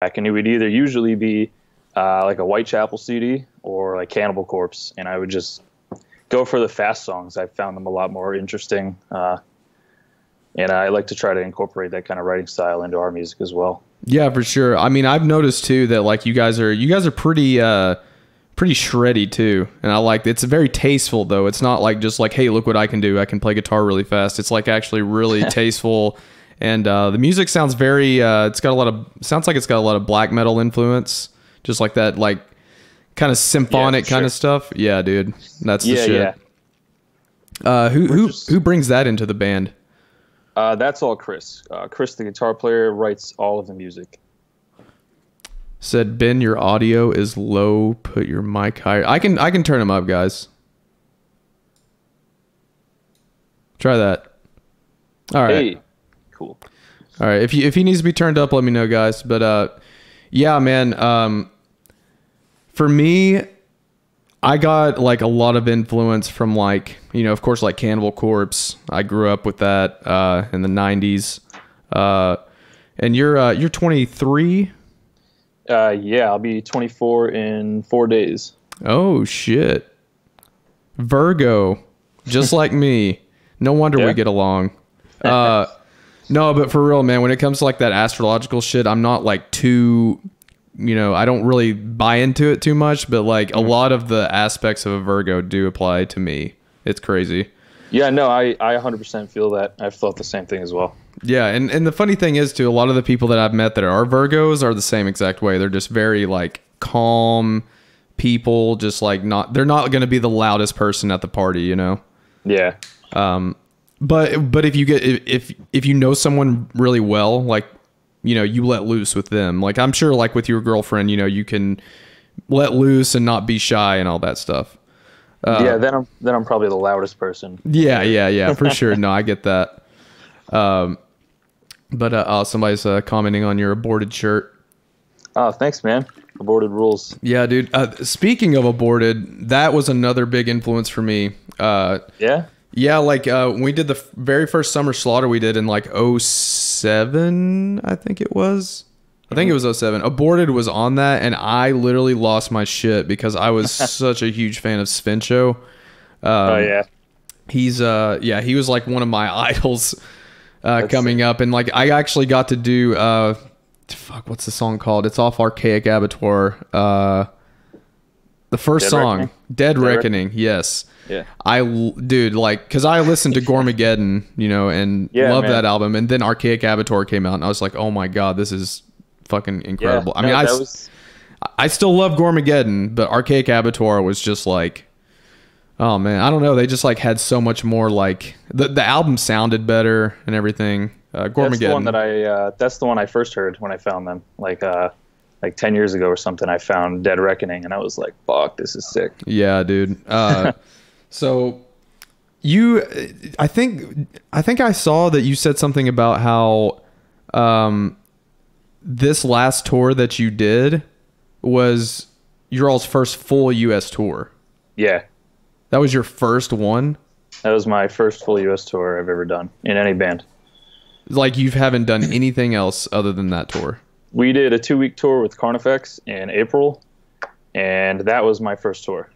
and it would either usually be like a Whitechapel CD or like Cannibal Corpse, and I would just go for the fast songs. I found them a lot more interesting, and I like to try to incorporate that kind of writing style into our music as well. Yeah, for sure. I mean, I've noticed too that like you guys are pretty pretty shreddy too, and I like it's very tasteful though. It's not like just like, hey, look what I can do. I can play guitar really fast. It's like actually really tasteful, and the music sounds very. It's got a lot of sounds like it's got a lot of black metal influence, just like that, like kind of symphonic kind of stuff. Yeah, dude, that's the shit. Yeah. Who brings that into the band? That's all Chris. Chris, the guitar player, writes all of the music. Said, Ben, your audio is low. Put your mic higher. I can turn them up, guys. Try that. All right. Hey, cool. All right. If he needs to be turned up, let me know, guys. But yeah, man. For me, I got like a lot of influence from like, you know, of course, like Cannibal Corpse. I grew up with that in the 90s. And you're 23. Yeah, I'll be 24 in 4 days. Oh shit. Virgo, just like me. No wonder we get along. No, but for real, man, when it comes to like that astrological shit, I'm not like too, you know, I don't really buy into it too much, but like a lot of the aspects of a Virgo do apply to me. It's crazy. Yeah, no, I 100% feel that. I've thought the same thing as well. Yeah, and the funny thing is too, a lot of the people that I've met that are Virgos are the same exact way. They're just very like calm people, just like they're not going to be the loudest person at the party, you know? Yeah. But if you get if you know someone really well, like, you know, you let loose with them. Like I'm sure like with your girlfriend, you know, you can let loose and not be shy and all that stuff. Yeah, then I'm probably the loudest person. Yeah, for sure. No, I get that. But somebody's commenting on your aborted shirt. Oh, thanks, man. Aborted rules. Yeah, dude. Speaking of aborted, that was another big influence for me. Yeah? Yeah, like when we did the very first Summer Slaughter we did in like '07, I think it was. I think it was '07. Aborted was on that, and I literally lost my shit because I was such a huge fan of Svencho. Oh, yeah. He's he was like one of my idols coming up, and like I actually got to do what's the song called? It's off Archaic Abattoir. The first Dead song, Reckoning? Dead Reckoning. Yes. Yeah. Dude, like, because I listened to Gormageddon, you know, and loved that album, and then Archaic Abattoir came out, and I was like, oh my god, this is fucking incredible. Yeah, I mean, I still love Gormageddon, but Archaic Abattoir was just like, oh man, I don't know, they just like had so much more, like the album sounded better and everything. Gormageddon. That's the one that that's the one I first heard when I found them, like 10 years ago or something. I found Dead Reckoning, and I was like, fuck, this is sick. Yeah, dude. So I think I saw that you said something about how this last tour that you did was your all's first full US tour. Yeah. That was your first one? That was my first full US tour I've ever done in any band. Like you haven't done anything else other than that tour? We did a 2-week tour with Carnifex in April, and that was my first tour.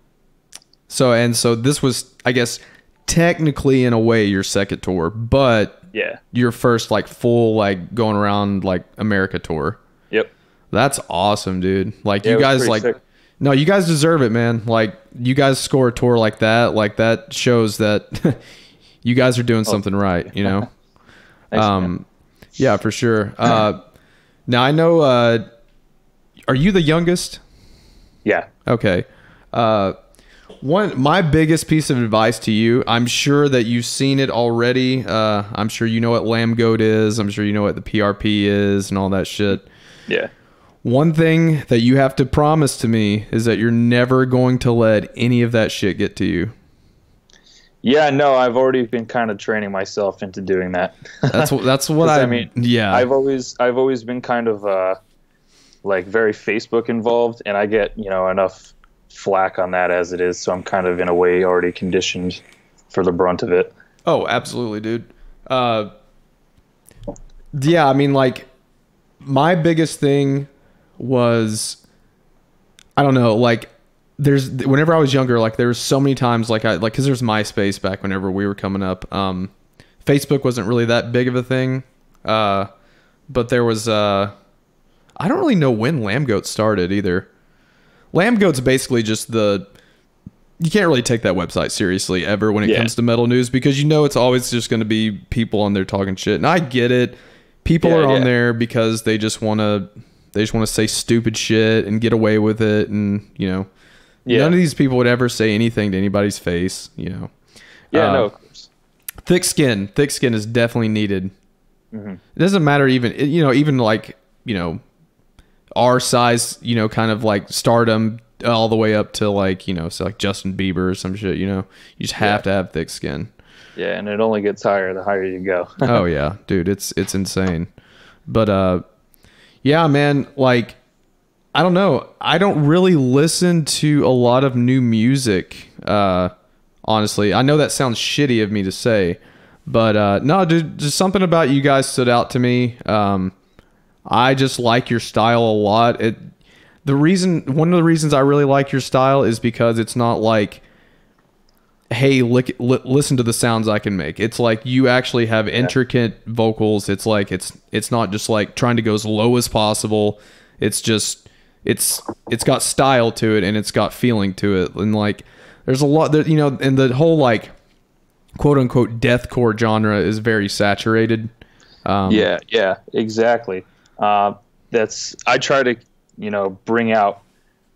So this was, I guess, technically in a way your second tour, but yeah, your first like full like going around like America tour. Yep. That's awesome, dude. Like yeah, you guys like sick. No, you guys deserve it, man. Like you guys score a tour like that shows that you guys are doing something right, you know? Thanks, man. Yeah, for sure. Now I know are you the youngest? Yeah. Okay. My biggest piece of advice to you, I'm sure that you've seen it already. I'm sure you know what Lamb Goat is. I'm sure you know what the PRP is and all that shit. Yeah. One thing that you have to promise to me is that you're never going to let any of that shit get to you. Yeah, no, I've already been kind of training myself into doing that. That's what I mean. Yeah. I've always been kind of like very Facebook involved, and I get, you know, enough flack on that as it is, so I'm kind of in a way already conditioned for the brunt of it. Oh, absolutely, dude. Yeah, I mean, like my biggest thing was, I don't know, like whenever I was younger, like there was so many times because there's MySpace back whenever we were coming up. Facebook wasn't really that big of a thing. But there was, I don't really know when Lamb Goat started either. Lamb Goat's basically just you can't really take that website seriously ever when it comes to metal news, because it's always just going to be people on there talking shit. And I get it. People are on there because they just want to say stupid shit and get away with it. And, none of these people would ever say anything to anybody's face, Yeah, no, of course. Thick skin is definitely needed. Mm-hmm. It doesn't matter even like, our size, kind of like stardom all the way up to like, so like Justin Bieber or some shit, you just have to have thick skin. Yeah. And it only gets higher the higher you go. Oh yeah, dude. It's insane. But, yeah, man, like, I don't know. I don't really listen to a lot of new music. Honestly, I know that sounds shitty of me to say, but no, dude, just something about you guys stood out to me. I just like your style a lot. One of the reasons I really like your style is because it's not like, hey, listen to the sounds I can make. It's like you actually have intricate vocals. It's like it's not just like trying to go as low as possible. It's just it's got style to it, and it's got feeling to it, and like there's a lot that and the whole like quote unquote deathcore genre is very saturated. Yeah, exactly. I try to bring out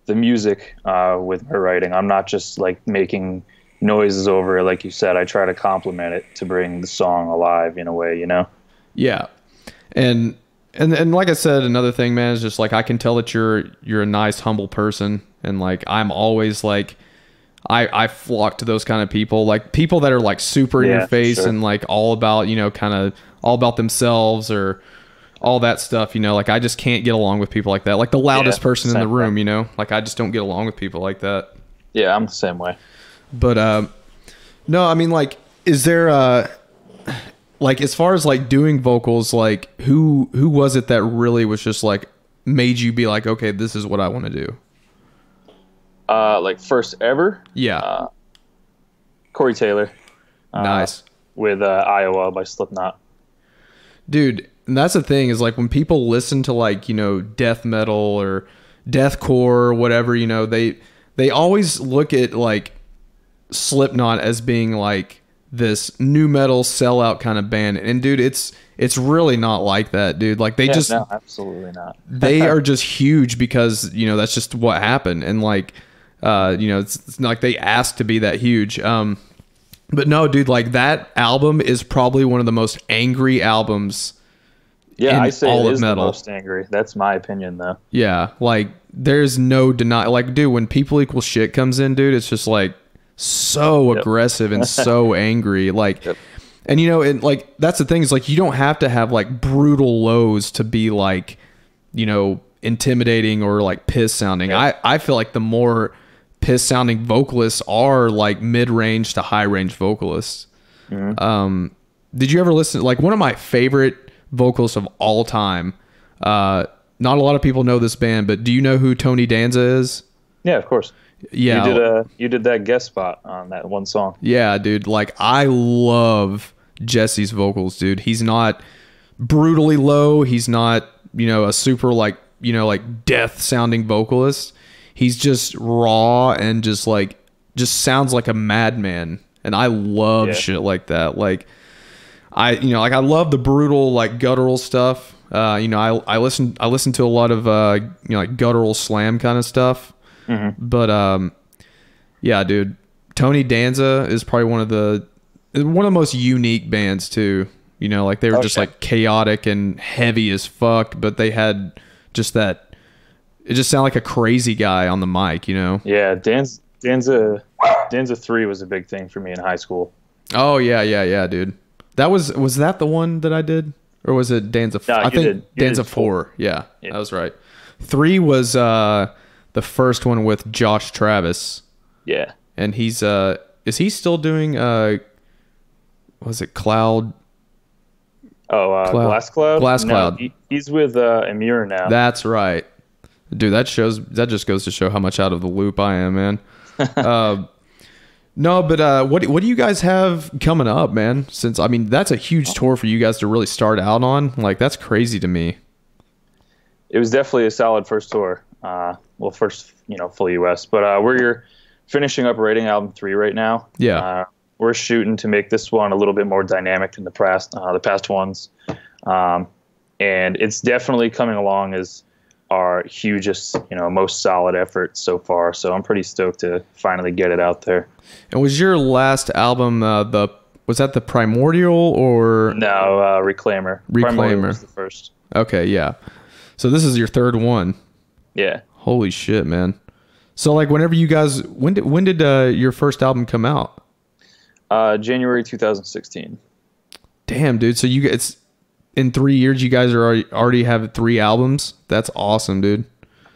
the music with my writing. I'm not just like making noises over it, like you said. I try to complement it to bring the song alive in a way, Yeah, and like I said, another thing, man, is just like I can tell that you're a nice, humble person, and like I'm always like I flock to those kind of people, like people that are like super in your face and like all about kind of all about themselves or all that stuff. Like I just can't get along with people like that. Like the loudest person in the room, like I just don't get along with people like that. Yeah, I'm the same way. But no, I mean, like, is there like as far as like doing vocals, like who was it that really was just like made you be like, okay, this is what I want to do? Like first ever? Yeah. Corey Taylor. Nice. With Iowa by Slipknot. Dude, and that's the thing is like when people listen to like, death metal or deathcore or whatever, they always look at like Slipknot as being like this new metal sellout kind of band. And dude, it's really not like that, dude. Like no, absolutely not. They are just huge because, that's just what happened. And like, it's not like they asked to be that huge. But no, dude, like that album is probably one of the most angry albums. Yeah, I say it is the most angry. That's my opinion, though. Yeah, like there's no deny. Like, dude, when People Equal Shit comes in, dude, it's just like so aggressive and so angry. Like, and and like that's the thing is like you don't have to have like brutal lows to be like, intimidating or like piss sounding. I feel like the more piss sounding vocalists are like mid-range to high-range vocalists. Mm-hmm. Did you ever listen? Like one of my favorite vocalists of all time. Not a lot of people know this band, but do you know who Tony Danza is? Yeah, of course. Yeah, you did that guest spot on that one song. Yeah, dude. Like I love Jesse's vocals, dude. He's not brutally low. He's not a super like death sounding vocalist. He's just raw and just sounds like a madman. And I love shit like that. Like I love the brutal, like guttural stuff. I listen to a lot of, like guttural slam kind of stuff. Mm-hmm. But, yeah, dude, Tony Danza is probably one of the most unique bands too. Like they were just like chaotic and heavy as fuck, but they had just that. It just sounded like a crazy guy on the mic, Yeah, Danza 3 was a big thing for me in high school. Oh yeah, dude. Was that the one that I did, or was it Danza? No, I think Danza 4. Yeah, that was right. 3 was the first one with Josh Travis. Yeah, and he's is he still doing was it Cloud? Oh, Glass Cloud. Glass Cloud. He's with Amir now. That's right. Dude, that just goes to show how much out of the loop I am, man. No, but what do you guys have coming up, man? Since I mean, that's a huge tour for you guys to really start out on. Like, that's crazy to me. It was definitely a solid first tour. Well, first, full US, but we're finishing up writing album 3 right now. Yeah. We're shooting to make this one a little bit more dynamic than the past ones. And it's definitely coming along as our hugest, most solid effort so far. So I'm pretty stoked to finally get it out there. And was your last album was that the Primordial or no? Reclaimer. Primordial was the first. Okay, yeah. So this is your third one. Yeah. Holy shit, man. So like, whenever you guys, when did your first album come out? January 2016. Damn, dude. So it's in 3 years, you guys are already have 3 albums. That's awesome, dude.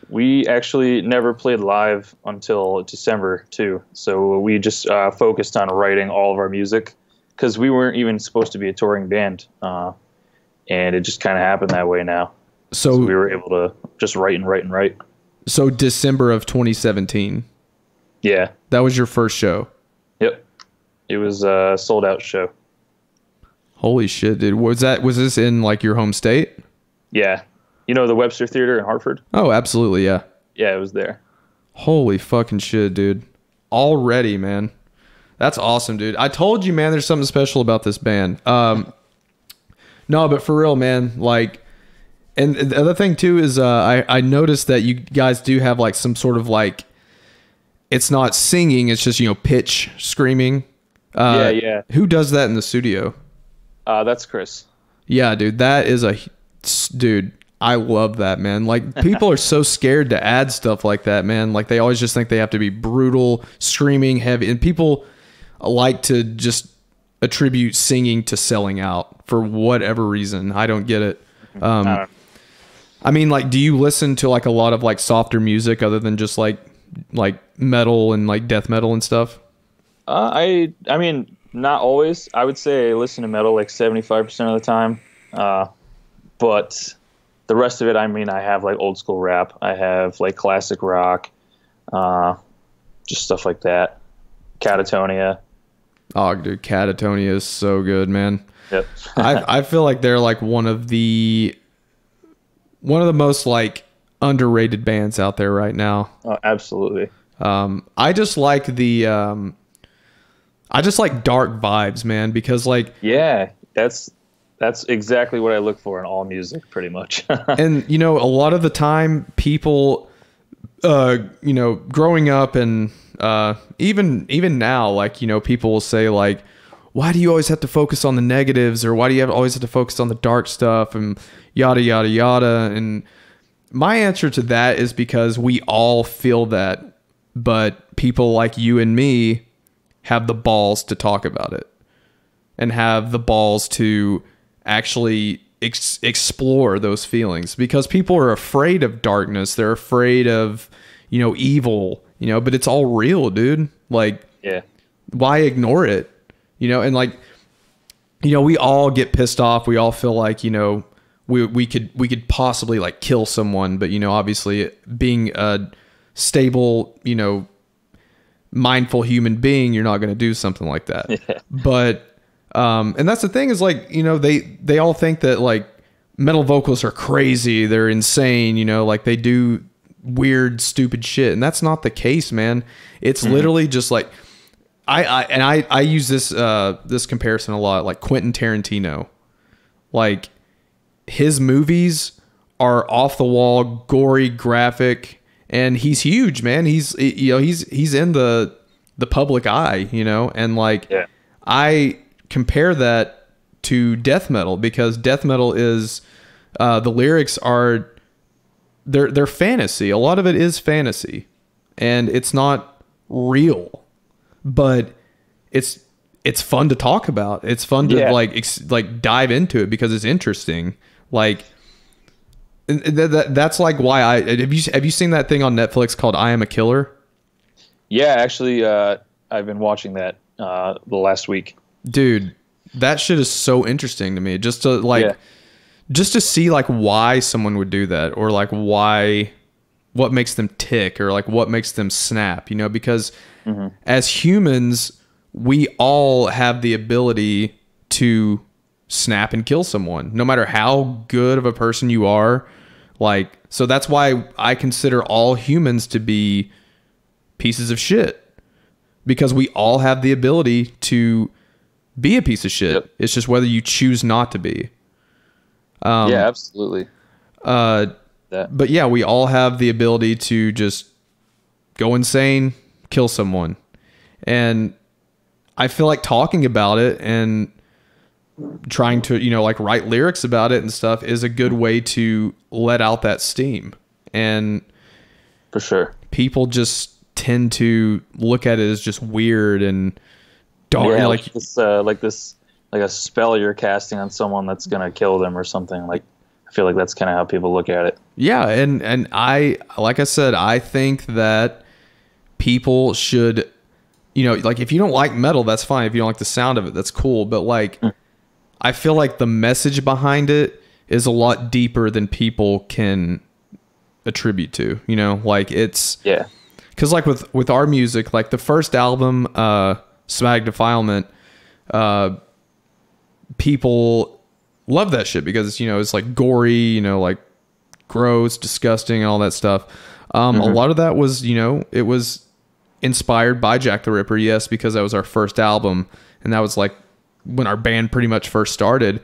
We actually never played live until December too. So we just focused on writing all of our music because we weren't even supposed to be a touring band, and it just kind of happened that way now. So we were able to just write and write and write. So December of 2017. Yeah. That was your first show. Yep. It was a sold out show. Holy shit, dude. Was this in like your home state? Yeah. The Webster Theater in Hartford? Oh, absolutely, yeah. Yeah, it was there. Holy fucking shit, dude. Already, man. That's awesome, dude. I told you, man, there's something special about this band. No, but for real, man, like, and the other thing too is I noticed that you guys do have like some sort of like, it's not singing, it's just, pitch screaming. Yeah. Who does that in the studio? That's Chris. Yeah, dude, dude, I love that, man. Like, people are so scared to add stuff like that, man. Like, they always just think they have to be brutal, screaming, heavy, and people like to just attribute singing to selling out for whatever reason. I don't get it. I mean, like, do you listen to like a lot of like softer music other than just like metal and like death metal and stuff? I mean, not always. I would say I listen to metal like 75% of the time. But the rest of it, I mean, I have like old school rap. I have like classic rock, just stuff like that. Catatonia. Oh, dude, Catatonia is so good, man. Yep. I feel like they're like one of the most like underrated bands out there right now. Oh, absolutely. I just like dark vibes, man, because like, yeah, that's exactly what I look for in all music, pretty much. And a lot of the time people growing up and even now, like, people will say like, why do you always have to focus on the negatives, or why do you always have to focus on the dark stuff, and yada yada yada. And my answer to that is because we all feel that, but people like you and me have the balls to talk about it and have the balls to actually explore those feelings, because people are afraid of darkness. They're afraid of, evil, but it's all real, dude. Like, yeah, why ignore it? And like, we all get pissed off. We all feel like, we could possibly like kill someone, but obviously being a stable, mindful human being, you're not going to do something like that. Yeah. But and that's the thing is like, they all think that like metal vocalists are crazy, they're insane, like they do weird stupid shit, and that's not the case, man. It's literally just like I use this comparison a lot, like Quentin Tarantino. Like, his movies are off the wall, gory, graphic, and he's huge, man. He's in the public eye, and like, yeah. I compare that to death metal, because death metal is the lyrics are they're fantasy. A lot of it is fantasy, and it's not real, but it's fun to talk about. It's fun to like dive into it because it's interesting. Like, that's like why have you seen that thing on Netflix called I Am a Killer? Yeah, actually, I've been watching that the last week. Dude, that shit is so interesting to me. Just to like, just to see like why someone would do that, or like why what makes them tick or like what makes them snap, you know, because as humans, we all have the ability to snap and kill someone, no matter how good of a person you are. Like, so that's why I consider all humans to be pieces of shit, because we all have the ability to be a piece of shit. Yep. It's just whether you choose not to be. Yeah, absolutely. But yeah, we all have the ability to just go insane, kill someone. And I feel like talking about it and trying to, you know, like write lyrics about it and stuff is a good way to let out that steam. And for sure, people just tend to look at it as just weird and dark. Yeah, like like a spell you're casting on someone that's gonna kill them or something. Like, I feel like that's kind of how people look at it. Yeah, and I, like I said, I think that people should, you know, like if you don't like metal, that's fine. If you don't like the sound of it, that's cool. But like, I feel like the message behind it is a lot deeper than people can attribute to, you know, like it's, yeah. Cause like with our music, like the first album, Somatic Defilement, people love that shit because, you know, it's like gory, you know, like gross, disgusting, and all that stuff. A lot of that was, you know, it was inspired by Jack the Ripper, yes, because that was our first album, and that was like when our band pretty much first started.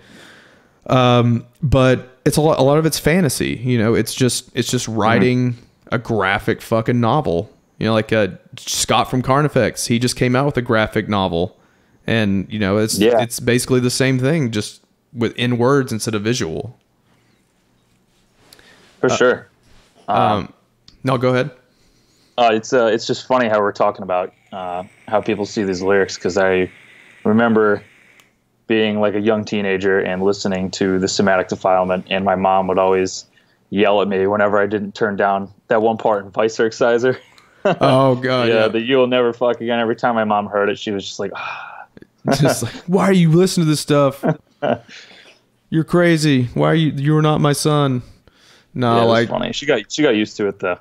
But it's a lot of it's fantasy, you know. It's just writing a graphic fucking novel, you know, like Scott from Carnifex. He just came out with a graphic novel, and you know, it's basically the same thing, just in words instead of visual. For sure. No, go ahead. It's just funny how we're talking about how people see these lyrics, because I remember being like a young teenager and listening to the Somatic Defilement, and my mom would always yell at me whenever I didn't turn down that one part in Vice Exciser. Oh god, yeah. The "You'll Never Fuck Again." Every time my mom heard it, she was just like, just like, why are you listening to this stuff? You're crazy. Why are you're not my son? No, yeah, it was like funny. She got used to it though.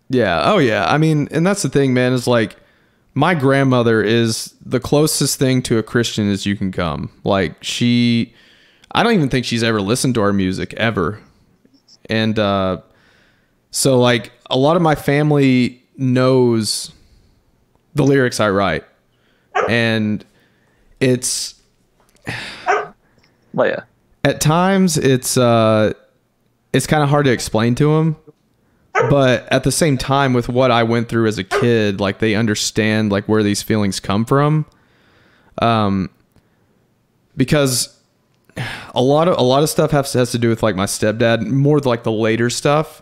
Yeah. Oh yeah. I mean, and that's the thing, man, is like my grandmother is the closest thing to a Christian as you can come. Like I don't even think she's ever listened to our music ever. And so like a lot of my family knows the lyrics I write. And it's Well, yeah. At times it's kind of hard to explain to them. But at the same time, with what I went through as a kid, like they understand like where these feelings come from. Because a lot of stuff has to do with like my stepdad, more like the later stuff.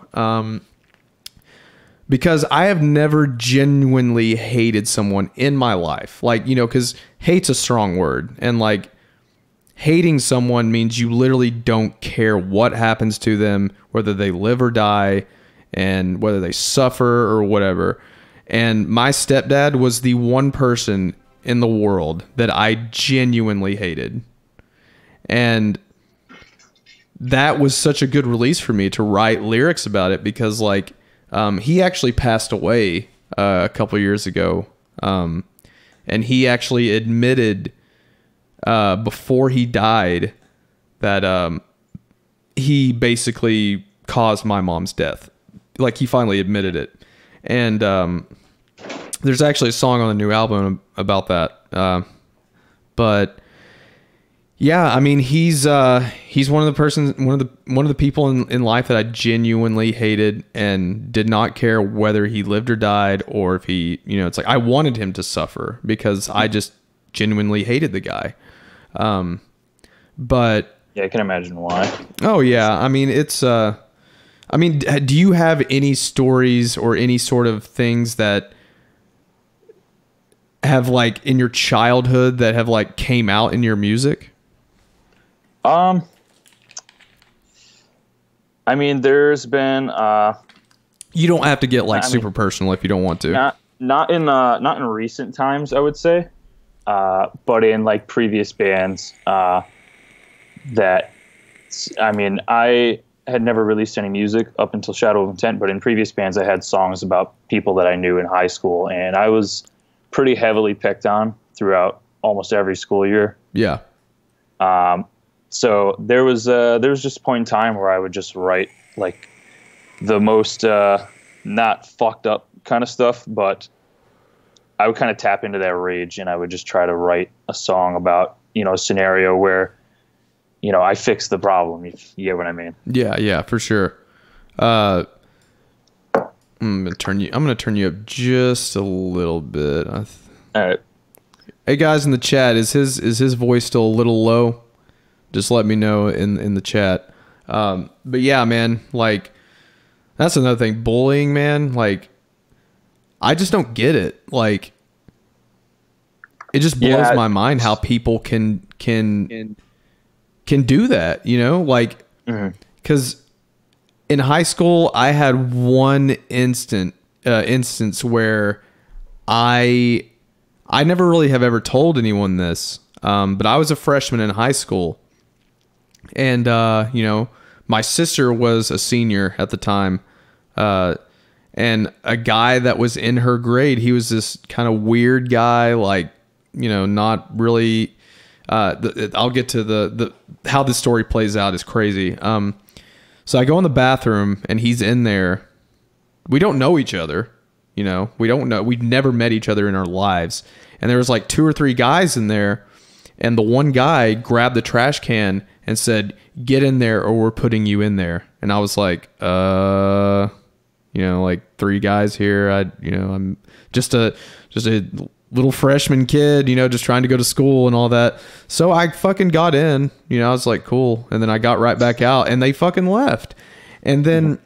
Because I have never genuinely hated someone in my life. Like, you know, because hate's a strong word. And like hating someone means you literally don't care what happens to them, whether they live or die, and whether they suffer or whatever. And my stepdad was the one person in the world that I genuinely hated. And that was such a good release for me to write lyrics about it, because like he actually passed away a couple years ago. And he actually admitted before he died that he basically caused my mom's death. Like he finally admitted it. And there's actually a song on the new album about that. But yeah, I mean, he's one of the people in life that I genuinely hated and did not care whether he lived or died, or if he, you know, it's like I wanted him to suffer because I just genuinely hated the guy. But yeah, I can imagine why. Oh yeah, I mean it's I mean, do you have any stories or any sort of things that have like in your childhood that have like came out in your music? I mean, there's been you don't have to get like super personal if you don't want to. Not in recent times, I would say. But in like previous bands that I mean, had never released any music up until Shadow of Intent, but in previous bands I had songs about people that I knew in high school, and I was pretty heavily picked on throughout almost every school year. Yeah. So there was just a point in time where I would just write like the most not fucked up kind of stuff, but I would kind of tap into that rage, and I would just try to write a song about, a scenario where, I fix the problem, if you get what I mean. Yeah, for sure. I'm gonna turn you up just a little bit. All right. Hey guys in the chat, is his voice still a little low? Just let me know in the chat. But yeah, man, like that's another thing. Bullying, man, like I just don't get it. Like it just blows my mind how people can do that, like, because in high school I had one instance where I never really have ever told anyone this, but I was a freshman in high school, and my sister was a senior at the time, and a guy that was in her grade, he was this kind of weird guy, like, not really. I'll get to the how this story plays out is crazy. So I go in the bathroom and he's in there. We don't know each other, we don't know. We've never met each other in our lives. And there was like 2 or 3 guys in there, and the one guy grabbed the trash can and said, "Get in there or we're putting you in there." And I was like, like 3 guys here. I'm just a little freshman kid, just trying to go to school and all that. So I fucking got in, I was like, cool. And then I got right back out and they fucking left. And then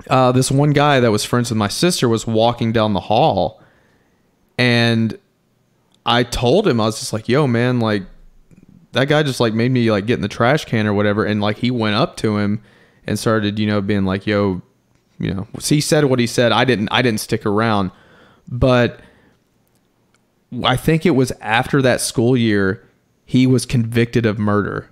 this one guy that was friends with my sister was walking down the hall, and I told him, I was just like, yo, man, like that guy just like made me like get in the trash can or whatever. And like he went up to him and started, being like, yo, so he said what he said. I didn't stick around, but I think it was after that school year he was convicted of murder.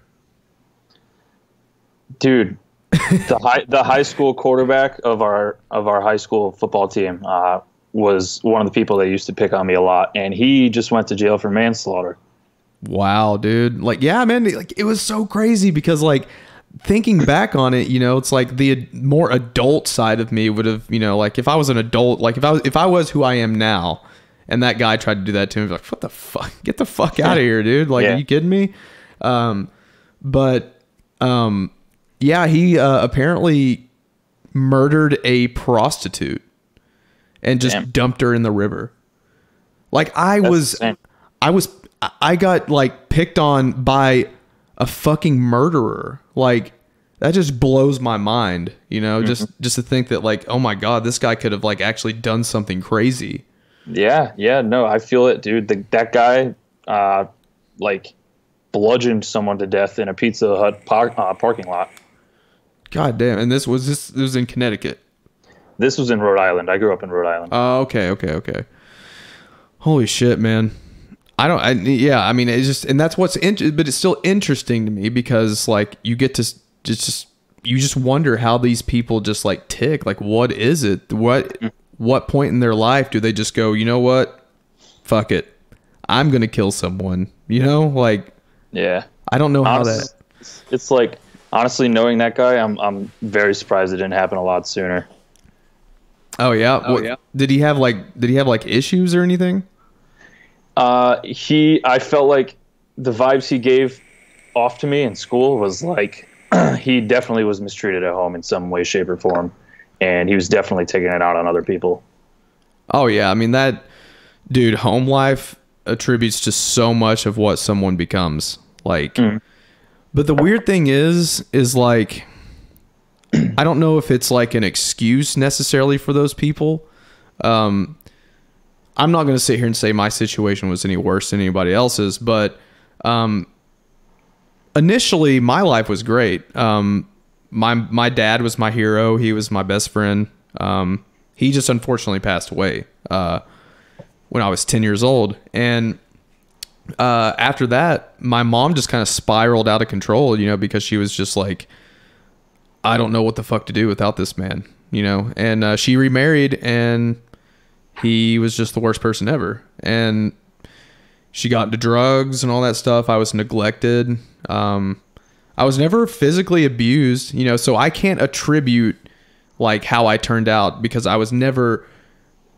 Dude, the high school quarterback of our high school football team was one of the people that used to pick on me a lot, and he just went to jail for manslaughter. Wow, dude. Like, yeah, man, like it was so crazy because like thinking back on it, it's like the more adult side of me would have, like if I was an adult, like if I was who I am now, and that guy tried to do that to me, like, what the fuck? Get the fuck out of here, dude. Like, Are you kidding me? Yeah, he apparently murdered a prostitute and just dumped her in the river. Like, I got like picked on by a fucking murderer. Like, that just blows my mind, just to think that like, oh my God, this guy could have like actually done something crazy. Yeah, no, I feel it, dude. That guy, like, bludgeoned someone to death in a Pizza Hut parking lot. God damn! And this was in Connecticut. This was in Rhode Island. I grew up in Rhode Island. Oh, okay. Holy shit, man! I mean, it's just, and that's what's but it's still interesting to me because like you get to you just wonder how these people just like tick. Like, what is it? What point in their life do they just go, you know what? Fuck it. I'm going to kill someone, like, yeah, I don't know how that, it's like, honestly, knowing that guy, I'm very surprised it didn't happen a lot sooner. Oh yeah. Yeah. Did he have like issues or anything? I felt like the vibes he gave off to me in school was like, he definitely was mistreated at home in some way, shape or form. And he was definitely taking it out on other people. Oh, yeah. I mean, that dude, home life attributes to so much of what someone becomes. Like, but the weird thing is like, I don't know if it's like an excuse necessarily for those people. I'm not going to sit here and say my situation was any worse than anybody else's, but initially my life was great. My dad was my hero. He was my best friend. He just unfortunately passed away when I was 10 years old. And after that, my mom just kind of spiraled out of control, because she was just like, I don't know what the fuck to do without this man, you know? And she remarried, and he was just the worst person ever. And she got into drugs and all that stuff. I was neglected. I was never physically abused, you know, so I can't attribute like how I turned out, because I was never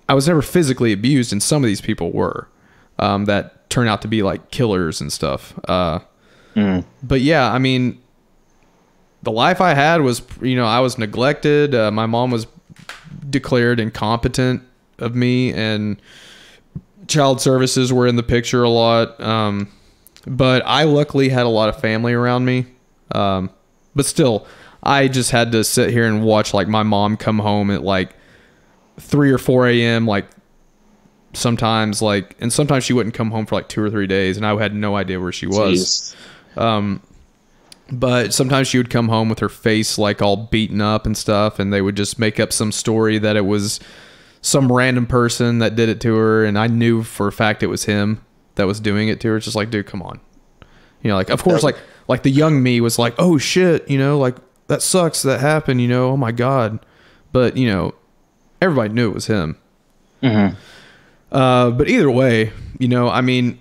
physically abused, and some of these people were, that turn out to be like killers and stuff. But yeah, I mean, the life I had was, you know, I was neglected. My mom was declared incompetent of me, and child services were in the picture a lot. But I luckily had a lot of family around me. But still, I just had to sit here and watch like my mom come home at like 3 or 4 a.m. like sometimes, like, and sometimes she wouldn't come home for like 2 or 3 days, and I had no idea where she was. But sometimes she would come home with her face like all beaten up and stuff, and they would just make up some story that it was some random person that did it to her, and I knew for a fact it was him that was doing it to her. It's just like, dude, come on. You know, like, of course, like the young me was like, oh shit, you know, like, that sucks that happened, you know, oh my God. But, you know, everybody knew it was him. But either way, you know, I mean,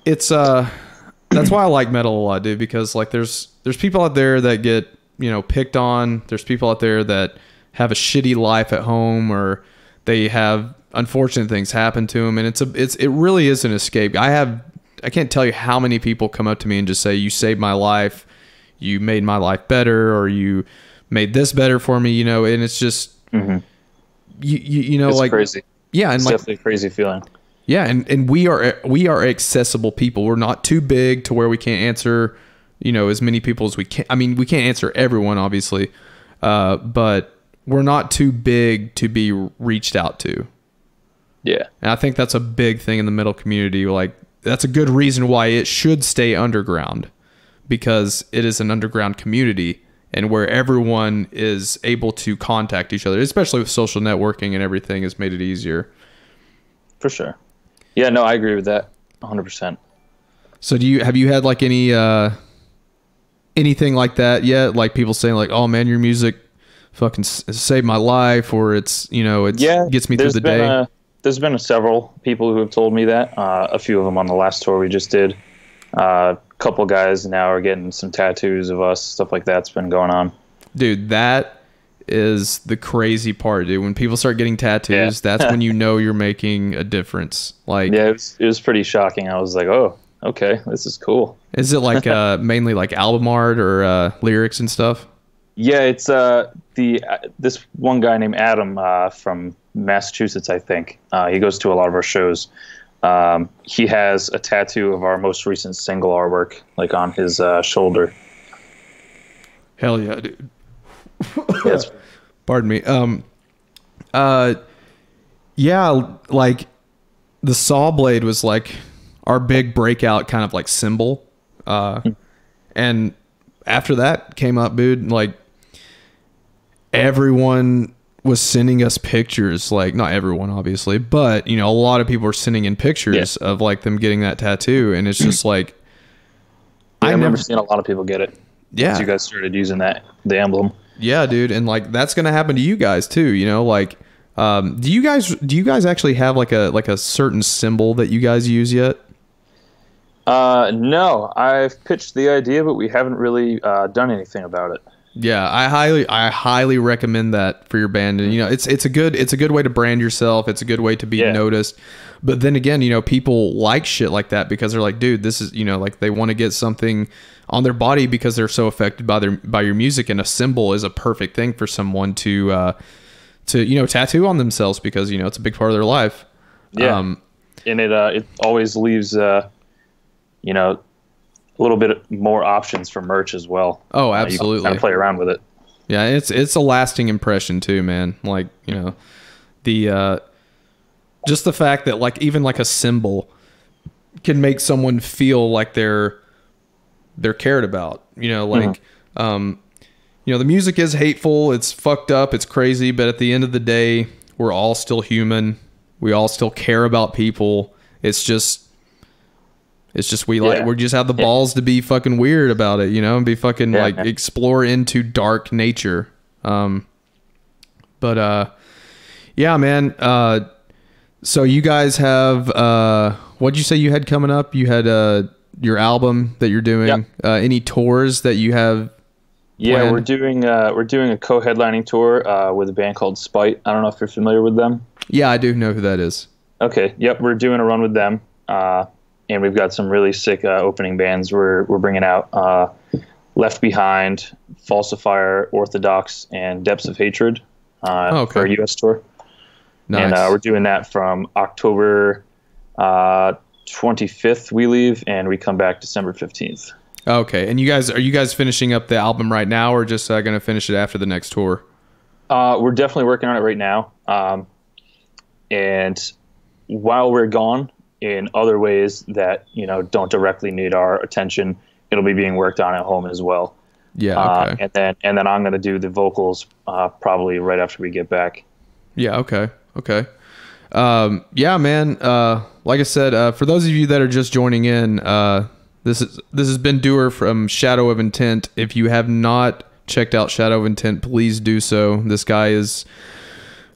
it's, that's why I like metal a lot, dude, because like there's people out there that get, you know, picked on. There's people out there that have a shitty life at home, or they have unfortunate things happen to them, and it really is an escape. I can't tell you how many people come up to me and just say, you saved my life, you made my life better, or you made this better for me, you know, and it's just you know, it's like crazy. Yeah, and it's like definitely a crazy feeling. Yeah, and we are accessible people. We're not too big to where we can't answer, you know, as many people as we can. I mean, we can't answer everyone, obviously, but we're not too big to be reached out to. Yeah, and I think that's a big thing in the metal community. Like, that's a good reason why it should stay underground, because it is an underground community, and where everyone is able to contact each other, especially with social networking and everything, has made it easier. For sure. Yeah, no, I agree with that 100%. So have you had like any anything like that yet? Like people saying like, "Oh man, your music fucking saved my life," or it's, you know, gets me through the day. There's been several people who have told me that. A few of them on the last tour we just did. A couple guys now are getting some tattoos of us, stuff like that's been going on. Dude, that is the crazy part, dude. When people start getting tattoos, that's when you know you're making a difference. Like, yeah, it was pretty shocking. I was like, oh, okay, this is cool. Is it like mainly like album art or lyrics and stuff? Yeah, it's this one guy named Adam from Massachusetts, I think. He goes to a lot of our shows. He has a tattoo of our most recent single artwork, like on his shoulder. Hell yeah, dude. Yes. Pardon me. Yeah, like the saw blade was like our big breakout kind of like symbol. And after that came up, dude, like everyone was sending us pictures, like not everyone obviously, but you know, a lot of people were sending in pictures of like them getting that tattoo, and it's just like, I've never seen a lot of people get it. Yeah. Since you guys started using the emblem. Yeah, dude, and like that's gonna happen to you guys too. You know, like, do you guys actually have like a certain symbol that you guys use yet? No, I've pitched the idea, but we haven't really done anything about it. Yeah, I highly recommend that for your band, and you know, it's a good way to brand yourself. It's a good way to be noticed. But then again, you know, people like shit like that because they're like, dude, this is, you know, like they want to get something on their body because they're so affected by your music, and a symbol is a perfect thing for someone to you know, tattoo on themselves because, you know, it's a big part of their life. Yeah, and it always leaves you know, a little bit more options for merch as well. Oh, absolutely. You can kind of play around with it. Yeah, it's a lasting impression too, man. Like, you know, the just the fact that like even like a symbol can make someone feel like they're cared about. You know, like you know, the music is hateful, it's fucked up, it's crazy, but at the end of the day, we're all still human. We all still care about people. It's It's just we just have the balls to be fucking weird about it, you know, and be fucking explore into dark nature. Yeah, man. So you guys have what'd you say you had coming up? You had your album that you're doing. Yep. Any tours that you have? Yeah, we're doing a co-headlining tour with a band called Spite. I don't know if you're familiar with them. Yeah, I do know who that is. Okay. Yep, we're doing a run with them, and we've got some really sick opening bands. We're bringing out Left Behind, Falsifier, Orthodox, and Depths of Hatred for a U.S. tour. Nice. And we're doing that from October 25th. We leave, and we come back December 15th. Okay, and are you guys finishing up the album right now, or just going to finish it after the next tour? We're definitely working on it right now. And while we're gone, in other ways that don't directly need our attention, it'll be being worked on at home as well. Yeah. Okay. And then I'm going to do the vocals probably right after we get back. Yeah. Okay. Yeah, man. Like I said, for those of you that are just joining in, this has been Duerr from Shadow of Intent. If you have not checked out Shadow of Intent, please do so. This guy is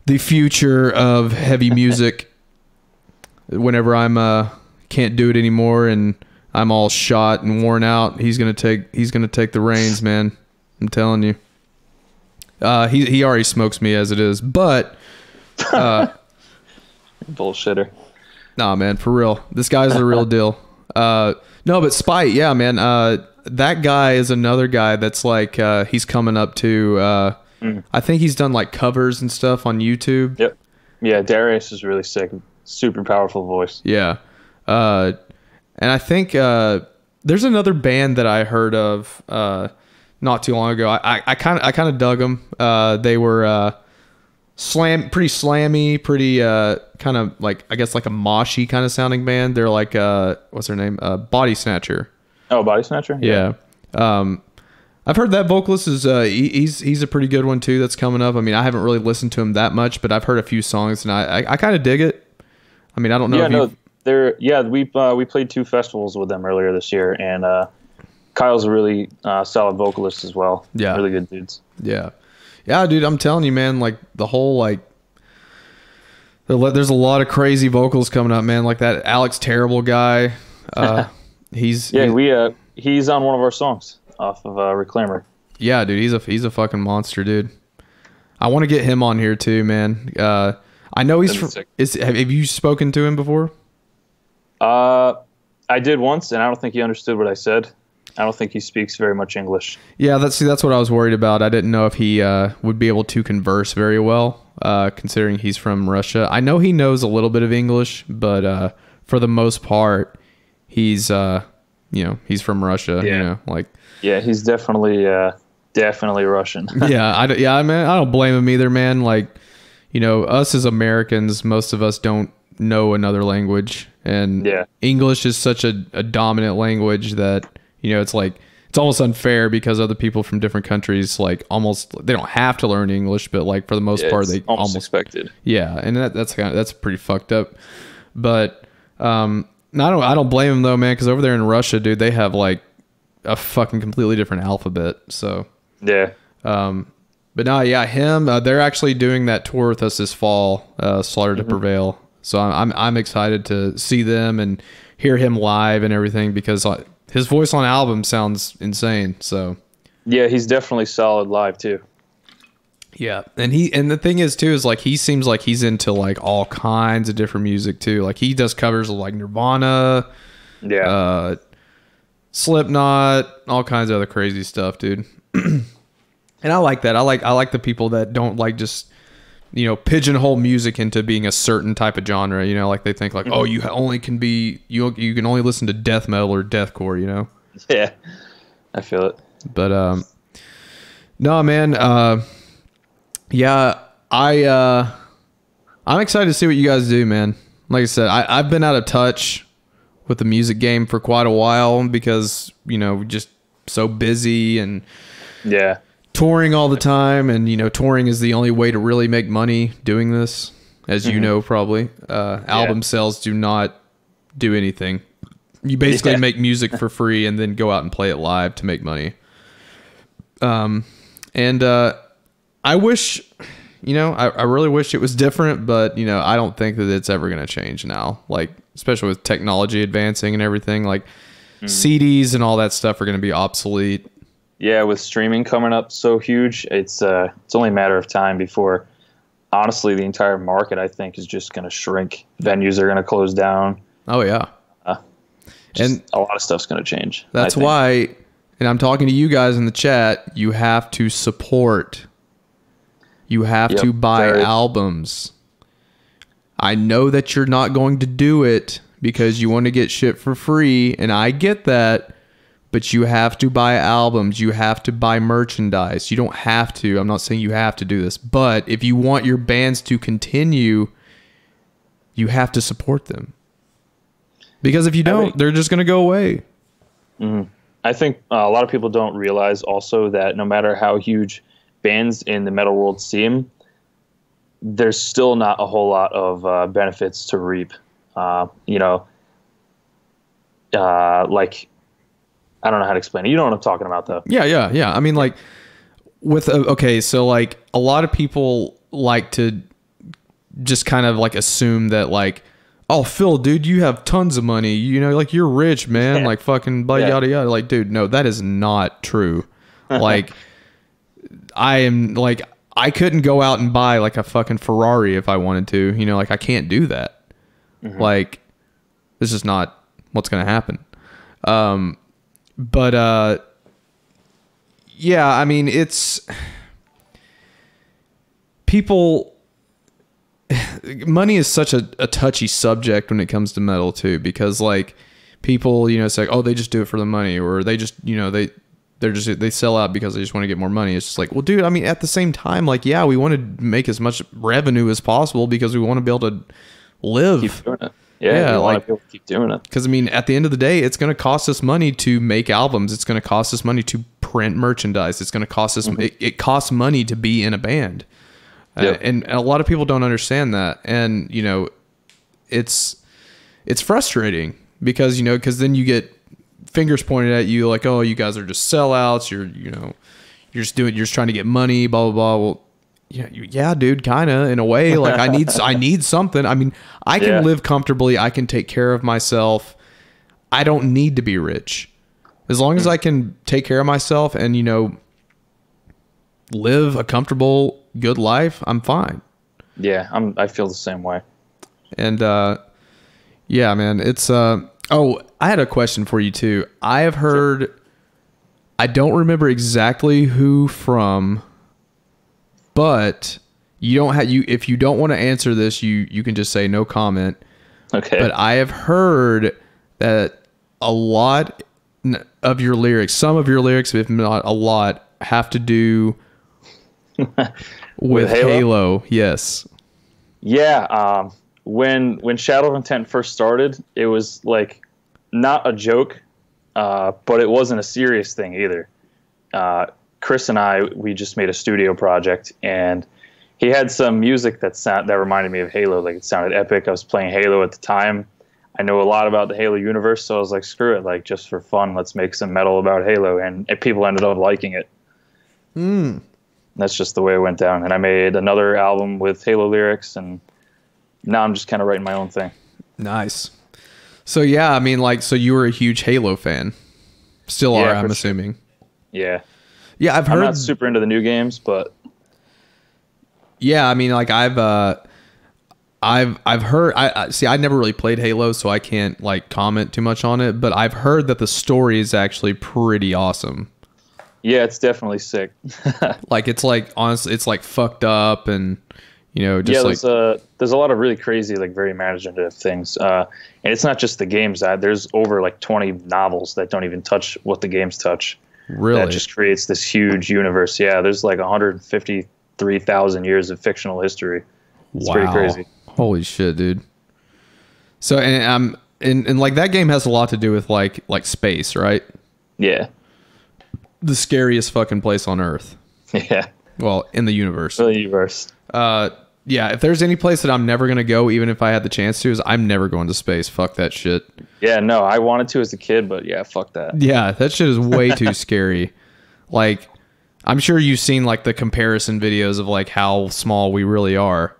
the future of heavy music. Whenever I'm can't do it anymore and I'm all shot and worn out, he's gonna take the reins, man. I'm telling you. He already smokes me as it is, but bullshitter. Nah, man, for real. This guy's the real deal. No, but Spite, yeah, man. That guy is another guy that's like he's coming up to. I think he's done like covers and stuff on YouTube. Yep. Yeah, Darius is really sick. Super powerful voice. Yeah. And I think there's another band that I heard of not too long ago. I kind of dug them. They were pretty slammy, pretty kind of like, I guess like a moshy kind of sounding band. They're like what's their name? Body Snatcher. Oh, Body Snatcher? Yeah. I've heard that vocalist is he's a pretty good one too that's coming up. I mean, I haven't really listened to him that much, but I've heard a few songs and I kind of dig it. I mean, I don't know. We played 2 festivals with them earlier this year, and Kyle's a really solid vocalist as well. Yeah. Really good dudes. Yeah. Yeah, dude, I'm telling you, man, like the whole like there's a lot of crazy vocals coming up, man. Like that Alex Terrible guy. He's on one of our songs off of Reclaimer. Yeah, dude, he's a fucking monster, dude. I want to get him on here too, man. I know he's have you spoken to him before? I did once, and I don't think he understood what I said. I don't think he speaks very much English. Yeah, that's what I was worried about. I didn't know if he would be able to converse very well, considering he's from Russia. I know he knows a little bit of English, but for the most part, he's he's from Russia. Yeah. Yeah, he's definitely Russian. Yeah, I don't blame him either, man. Like, us as Americans, most of us don't know another language, and English is such a dominant language that it's like it's almost unfair because other people from different countries they don't have to learn English, but like for the most part they almost expected. Yeah, and that's pretty fucked up. But I don't blame him though, man, because over there in Russia, dude, they have like a fucking completely different alphabet. So yeah. But no, yeah, him. They're actually doing that tour with us this fall, Slaughter to Prevail. So I'm excited to see them and hear him live and everything because his voice on album sounds insane. So yeah, he's definitely solid live too. Yeah, and the thing is too is like he seems like he's into like all kinds of different music too. Like he does covers of like Nirvana, Slipknot, all kinds of other crazy stuff, dude. And I like that. I like the people that don't like just pigeonhole music into being a certain type of genre. Like they think like, oh, you only can be you can only listen to death metal or deathcore. Yeah, I feel it. But no, man. Yeah, I'm excited to see what you guys do, man. Like I said, I've been out of touch with the music game for quite a while because just so busy and touring all the time, and touring is the only way to really make money doing this, as probably. Album sales do not do anything You basically make music for free and then go out and play it live to make money. And I wish, I really wish it was different, but I don't think that it's ever going to change now. Like, especially with technology advancing and everything, like CDs and all that stuff are going to be obsolete. Yeah, with streaming coming up so huge, it's only a matter of time before, honestly, the entire market, I think, is just going to shrink. Venues are going to close down. Oh, yeah. And a lot of stuff's going to change. That's why, and I'm talking to you guys in the chat, you have to support. You have to buy albums. I know that you're not going to do it because you want to get shit for free, and I get that, but you have to buy albums. You have to buy merchandise. You don't have to. I'm not saying you have to do this, but if you want your bands to continue, you have to support them. Because if you don't, they're just going to go away. I think a lot of people don't realize also that no matter how huge bands in the metal world seem, there's still not a whole lot of benefits to reap. Like, I don't know how to explain it. You know what I'm talking about, though. Yeah. I mean, like, so like a lot of people like to just kind of like assume that like, oh, Phil, dude, you have tons of money. Like you're rich, man. Like fucking blah, yada, yada. Like, dude, no, that is not true. Like, I couldn't go out and buy like a fucking Ferrari if I wanted to. Like I can't do that. Like, this is not what's going to happen. Yeah, I mean, it's people. Money is such a touchy subject when it comes to metal too, because like people, it's like, oh, they just do it for the money, or they just, they sell out because they just want to get more money. It's just like, well, dude, I mean, at the same time, like, yeah, we want to make as much revenue as possible because we want to be able to live. Keep doing it. Yeah, like, people keep doing it. Because I mean, at the end of the day, it's going to cost us money to make albums. It's going to cost us money to print merchandise. It's going to cost us. It costs money to be in a band. And a lot of people don't understand that. And, it's frustrating because, because then you get fingers pointed at you like, oh, you guys are just sellouts. You're just trying to get money, blah, blah, blah. Well, yeah, dude, kind of in a way. Like I need something. I mean, I can live comfortably. I can take care of myself. I don't need to be rich. As long as I can take care of myself and, live a comfortable, good life, I'm fine. Yeah, I feel the same way. And yeah, man, it's I had a question for you too. I have heard, I don't remember exactly who from, but if you don't want to answer this, you can just say no comment. Okay. But I have heard that a lot of your lyrics, some of your lyrics, if not a lot, have to do with Halo. Yes. Yeah. When Shadow of Intent first started, it was like not a joke, but it wasn't a serious thing either. Chris and I, we just made a studio project, and he had some music that reminded me of Halo. Like, it sounded epic. I was playing Halo at the time. I know a lot about the Halo universe, so I was like, screw it. Like, just for fun, let's make some metal about Halo. And people ended up liking it. That's just the way it went down. And I made another album with Halo lyrics, and now I'm just kind of writing my own thing. Nice. So, yeah, I mean, like, so you were a huge Halo fan. Still are, I'm assuming. Yeah. Yeah, I've heard. I'm not super into the new games, but. Yeah, I mean, like, I've heard. I never really played Halo, so I can't like comment too much on it. But I've heard that the story is actually pretty awesome. Yeah, it's definitely sick. Like, it's like, honestly, it's like fucked up, and just there's a lot of really crazy, like, very imaginative things. And it's not just the games. There's over like 20 novels that don't even touch what the games touch. Really? That just creates this huge universe. Yeah, there's like 153,000 years of fictional history. It's pretty crazy. Holy shit, dude. So, and like, that game has a lot to do with like space, right? Yeah. The scariest fucking place on Earth. Yeah. Well, in the universe. The universe. Yeah, if there's any place that I'm never going to go, even if I had the chance to, is I'm never going to space. Fuck that shit. Yeah, no, I wanted to as a kid, but yeah, fuck that. Yeah, that shit is way too scary. Like, I'm sure you've seen like the comparison videos of like how small we really are.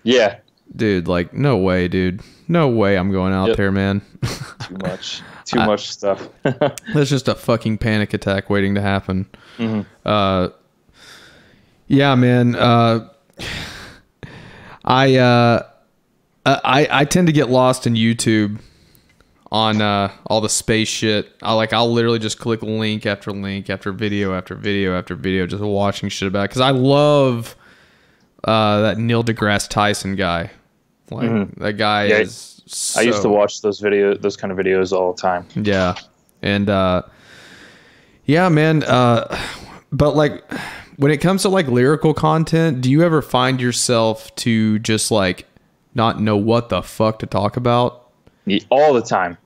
Yeah. Dude, like, no way, dude. No way I'm going out there, man. Too much. Too much stuff. That's just a fucking panic attack waiting to happen. Mm-hmm. Yeah, man. I tend to get lost in YouTube on all the space shit. I'll literally just click link after link after video after video after video, just watching shit about it. Because I love that Neil deGrasse Tyson guy. Like that guy is. So, I used to watch those kind of videos all the time. Yeah, and yeah, man. But like, when it comes to like lyrical content, do you ever find yourself to just like not know what the fuck to talk about? All the time,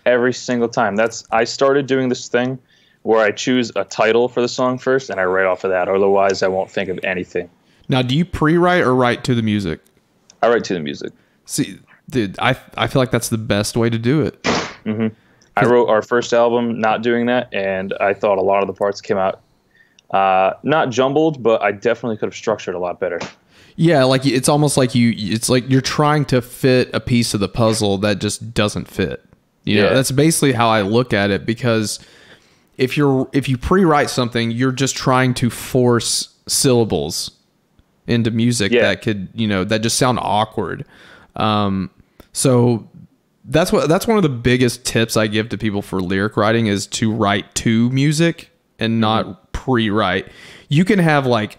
every single time. I started doing this thing where I choose a title for the song first, and I write off of that. Otherwise, I won't think of anything. Now, do you pre-write or write to the music? I write to the music. See, dude, I feel like that's the best way to do it. Mm-hmm. I wrote our first album not doing that, and I thought a lot of the parts came out not jumbled, but I definitely could have structured a lot better. Yeah, like it's almost like it's like you're trying to fit a piece of the puzzle that just doesn't fit. You know, that's basically how I look at it, because if you pre-write something, you're just trying to force syllables into music that could, that just sound awkward. So that's one of the biggest tips I give to people for lyric writing is to write to music and not pre-write. You can have like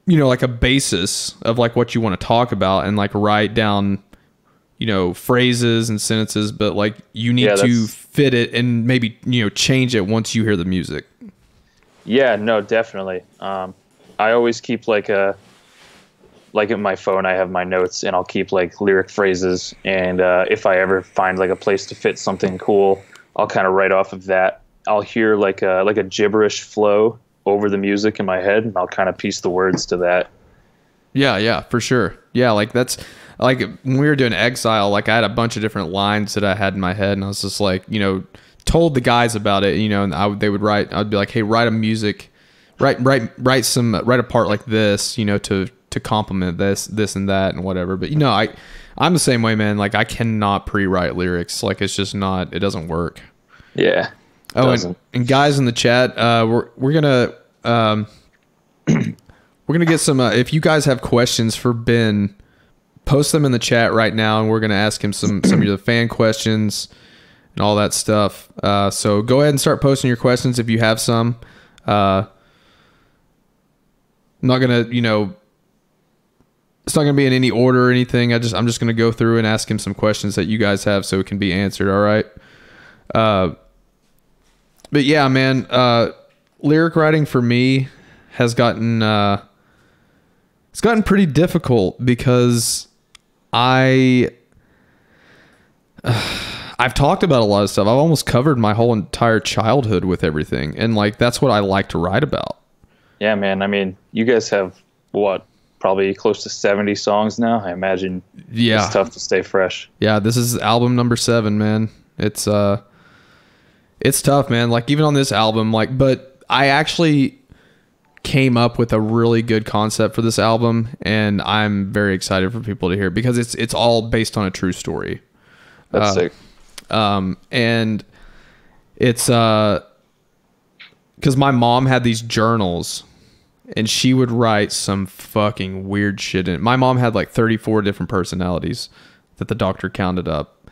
a basis of like what you want to talk about and like write down, phrases and sentences, but like you need to fit it and maybe, change it once you hear the music. Yeah, no, definitely. I always keep like in my phone, I have my notes and I'll keep like lyric phrases. And if I ever find like a place to fit something cool, I'll kind of write off of that. I'll hear like a gibberish flow over the music in my head, and I'll kind of piece the words to that. Yeah, for sure. Yeah, like that's like when we were doing Exile, like I had a bunch of different lines that I had in my head, and I was just like, told the guys about it, and they would write. I'd be like, hey, write a part like this, to complement this and that and whatever. But I'm the same way, man. Like I cannot pre-write lyrics. Like it's just not. It doesn't work. Yeah. Oh, and guys in the chat, we're gonna get some. If you guys have questions for Ben, post them in the chat right now, and we're gonna ask him some of the fan questions and all that stuff. So go ahead and start posting your questions if you have some. I'm not gonna, it's not gonna be in any order or anything. I'm just gonna go through and ask him some questions that you guys have, so it can be answered. All right. But yeah, man, lyric writing for me has gotten it's gotten pretty difficult because I've talked about a lot of stuff. I've almost covered my whole entire childhood with everything, and like that's what I like to write about. Yeah, man. I mean, you guys have probably close to 70 songs now. I imagine it's tough to stay fresh. Yeah, this is album number 7, man. It's tough, man. Like even on this album, but I actually came up with a really good concept for this album, and I'm very excited for people to hear it because it's all based on a true story. That's sick. And it's because my mom had these journals, and she would write some fucking weird shit in it. My mom had like 34 different personalities that the doctor counted up.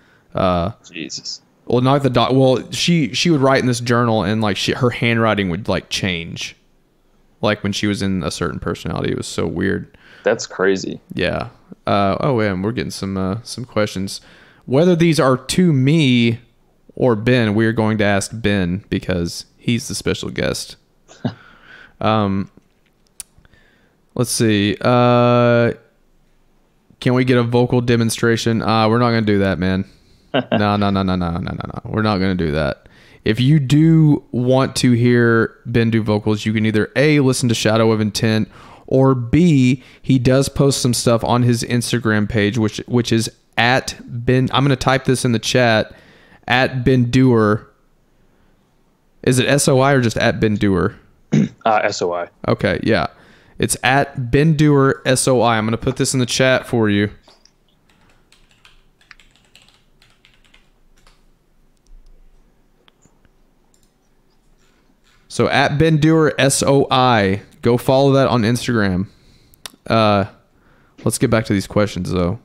Jesus. Well, not the doc. Well, she would write in this journal, and like her handwriting would like change, like when she was in a certain personality. It was so weird. That's crazy. Yeah. Oh, and we're getting some questions. Whether these are to me or Ben, we are going to ask Ben because he's the special guest. Let's see. Can we get a vocal demonstration? We're not going to do that, man. No. We're not going to do that. If you do want to hear Ben do vocals, you can either A, listen to Shadow of Intent, or B, he does post some stuff on his Instagram page, which is at Ben. I'm going to type this in the chat, at Ben Duerr. Is it SOI or just at Ben Duerr? SOI. Okay, yeah. It's at Ben Duerr SOI. I'm going to put this in the chat for you. So at Ben Duerr SOI. Go follow that on Instagram. Let's get back to these questions though.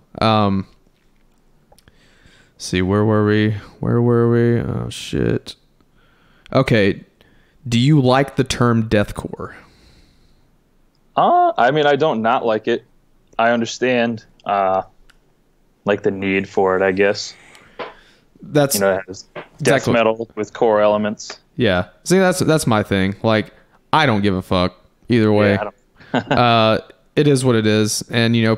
See, where were we? Oh shit. Okay. Do you like the term deathcore? I mean, I don't not like it. I understand, like the need for it, I guess. That's, you know, it has death exactly. metal with core elements. Yeah. See, that's my thing. Like, I don't give a fuck either way. Yeah, I don't. It is what it is. And, you know,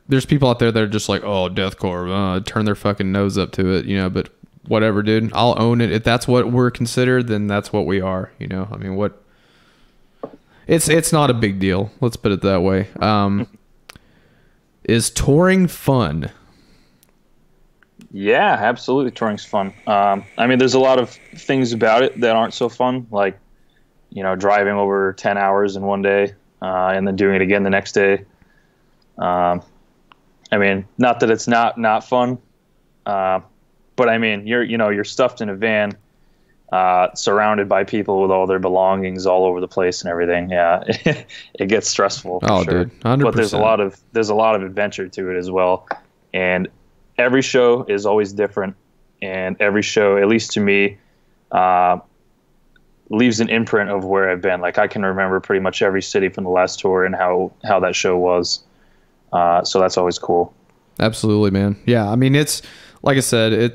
there's people out there that are just like, oh, deathcore, turn their fucking nose up to it, you know, but whatever, dude. I'll own it. If that's what we're considered, then that's what we are, you know? I mean, it's not a big deal. Let's put it that way. Is touring fun? Yeah, absolutely. Touring's fun. I mean, there's a lot of things about it that aren't so fun, like, you know, driving over 10 hours in one day, and then doing it again the next day. I mean, not that it's not fun, but I mean, you're stuffed in a van, surrounded by people with all their belongings all over the place and everything. Yeah, it gets stressful. For sure. Dude, 100%. But there's a lot of adventure to it as well, and every show is always different, and every show, at least to me, leaves an imprint of where I've been. Like, I can remember pretty much every city from the last tour and how that show was. So that's always cool. Absolutely, man. Yeah, I mean, it's like I said,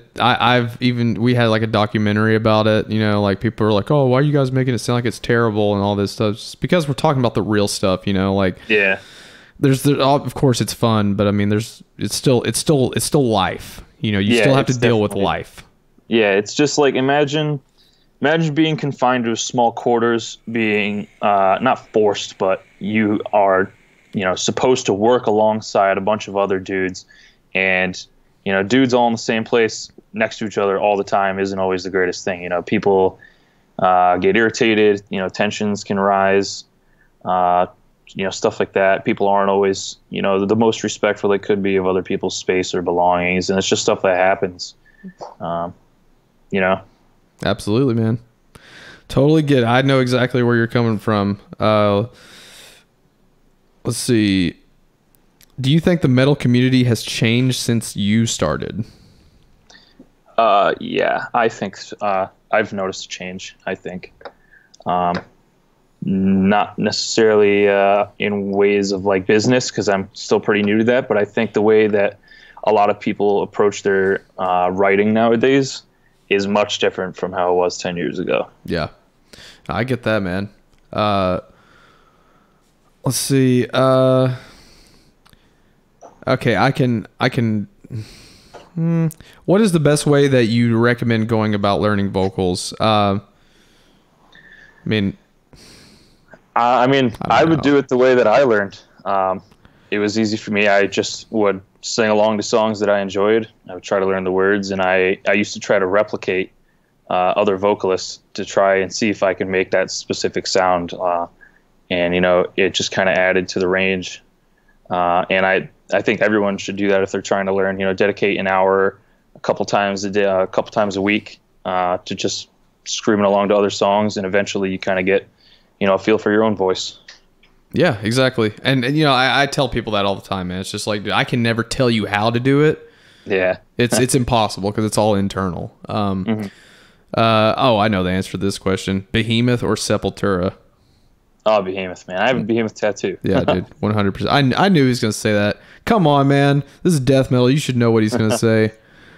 we had like a documentary about it, you know, like people are like, oh, why are you guys making it sound like it's terrible and all this stuff? It's because we're talking about the real stuff, you know, like, yeah, there's of course it's fun, but I mean, it's still life, you know, you still have to deal with life. Yeah. It's just like, imagine being confined to small quarters, being, not forced, but you are, you know, supposed to work alongside a bunch of other dudes, and, you know, dudes all in the same place next to each other all the time isn't always the greatest thing. You know, people get irritated, you know, tensions can rise, you know, stuff like that. People aren't always, you know, the most respectful they could be of other people's space or belongings, and it's just stuff that happens, you know. Absolutely, man. Totally get it. I know exactly where you're coming from. Let's see. Do you think the metal community has changed since you started? Yeah, I think I've noticed a change, I think. Not necessarily in ways of like business, because I'm still pretty new to that, but I think the way that a lot of people approach their writing nowadays is much different from how it was 10 years ago. Yeah, I get that, man. Let's see. Okay, I can. What is the best way that you recommend going about learning vocals? I would do it the way that I learned. It was easy for me. I just would sing along to songs that I enjoyed. I would try to learn the words, and I used to try to replicate other vocalists to try and see if I could make that specific sound. And, you know, it just kind of added to the range. And I think everyone should do that if they're trying to learn. You know, dedicate an hour a couple times a day, a couple times a week, to just screaming along to other songs, and eventually you kind of get, you know, a feel for your own voice. Yeah, exactly. And you know, I tell people that all the time, man. It's just like, dude, I can never tell you how to do it. Yeah, it's impossible because it's all internal. I know the answer to this question: Behemoth or Sepultura? Oh, Behemoth, man. I have a Behemoth tattoo. Yeah, dude. 100%. I knew he was going to say that. Come on, man. This is death metal. You should know what he's going to say.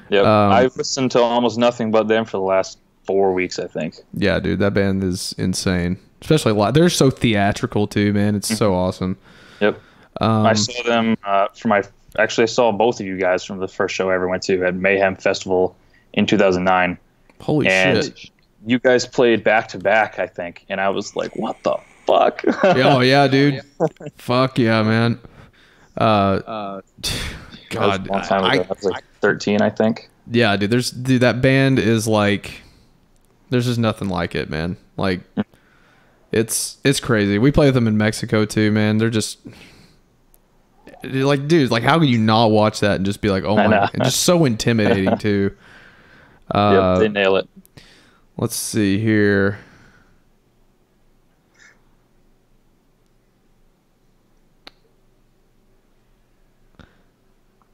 Yep. I've listened to almost nothing but them for the last 4 weeks, I think. Yeah, dude. That band is insane. Especially live. They're so theatrical, too, man. It's so awesome. Yep. I saw them actually, I saw both of you guys from the first show I ever went to at Mayhem Festival in 2009. Holy shit. You guys played back to back, I think. And I was like, what the fuck. Oh yeah, dude. Fuck yeah, man. God, That was a long time ago. I was like 13, I think. Yeah, dude. That band is like, there's just nothing like it, man. Like, it's crazy. We play with them in Mexico too, man. They're just like, dude, like, how can you not watch that and just be like, oh my God, just so intimidating too. Yep, they nail it. Let's see here.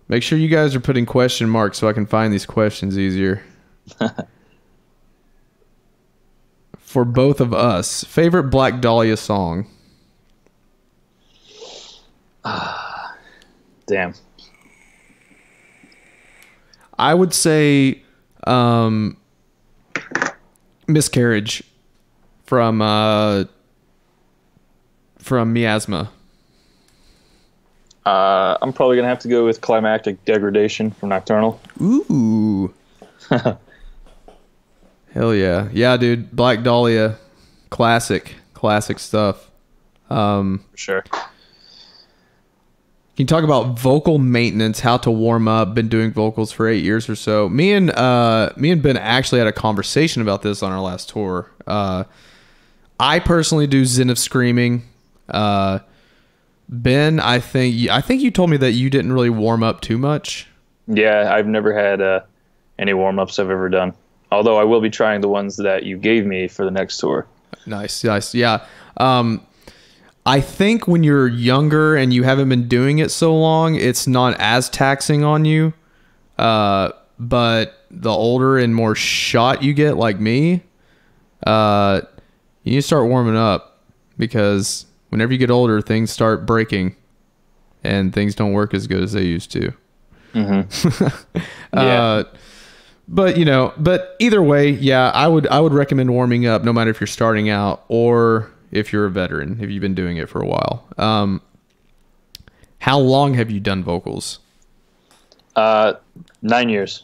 Make sure you guys are putting question marks so I can find these questions easier. For both of us, favorite Black Dahlia song? Damn. I would say Miscarriage from Miasma. I'm probably gonna have to go with Climactic Degradation from Nocturnal. Ooh. Hell yeah. Yeah, dude. Black Dahlia. Classic stuff. For sure. Can you talk about vocal maintenance, how to warm up? Been doing vocals for 8 years or so. Me and Ben actually had a conversation about this on our last tour. I personally do Zen of Screaming. Ben, I think you told me that you didn't really warm up too much. Yeah, I've never had any warm-ups I've ever done. Although I will be trying the ones that you gave me for the next tour. Nice. Yeah. I think when you're younger and you haven't been doing it so long, it's not as taxing on you. But the older and more shot you get, like me, you need to start warming up, because whenever you get older, things start breaking and things don't work as good as they used to. Mm-hmm. Yeah. But either way, yeah, I would recommend warming up, no matter if you're starting out or if you're a veteran, if you've been doing it for a while. How long have you done vocals? 9 years.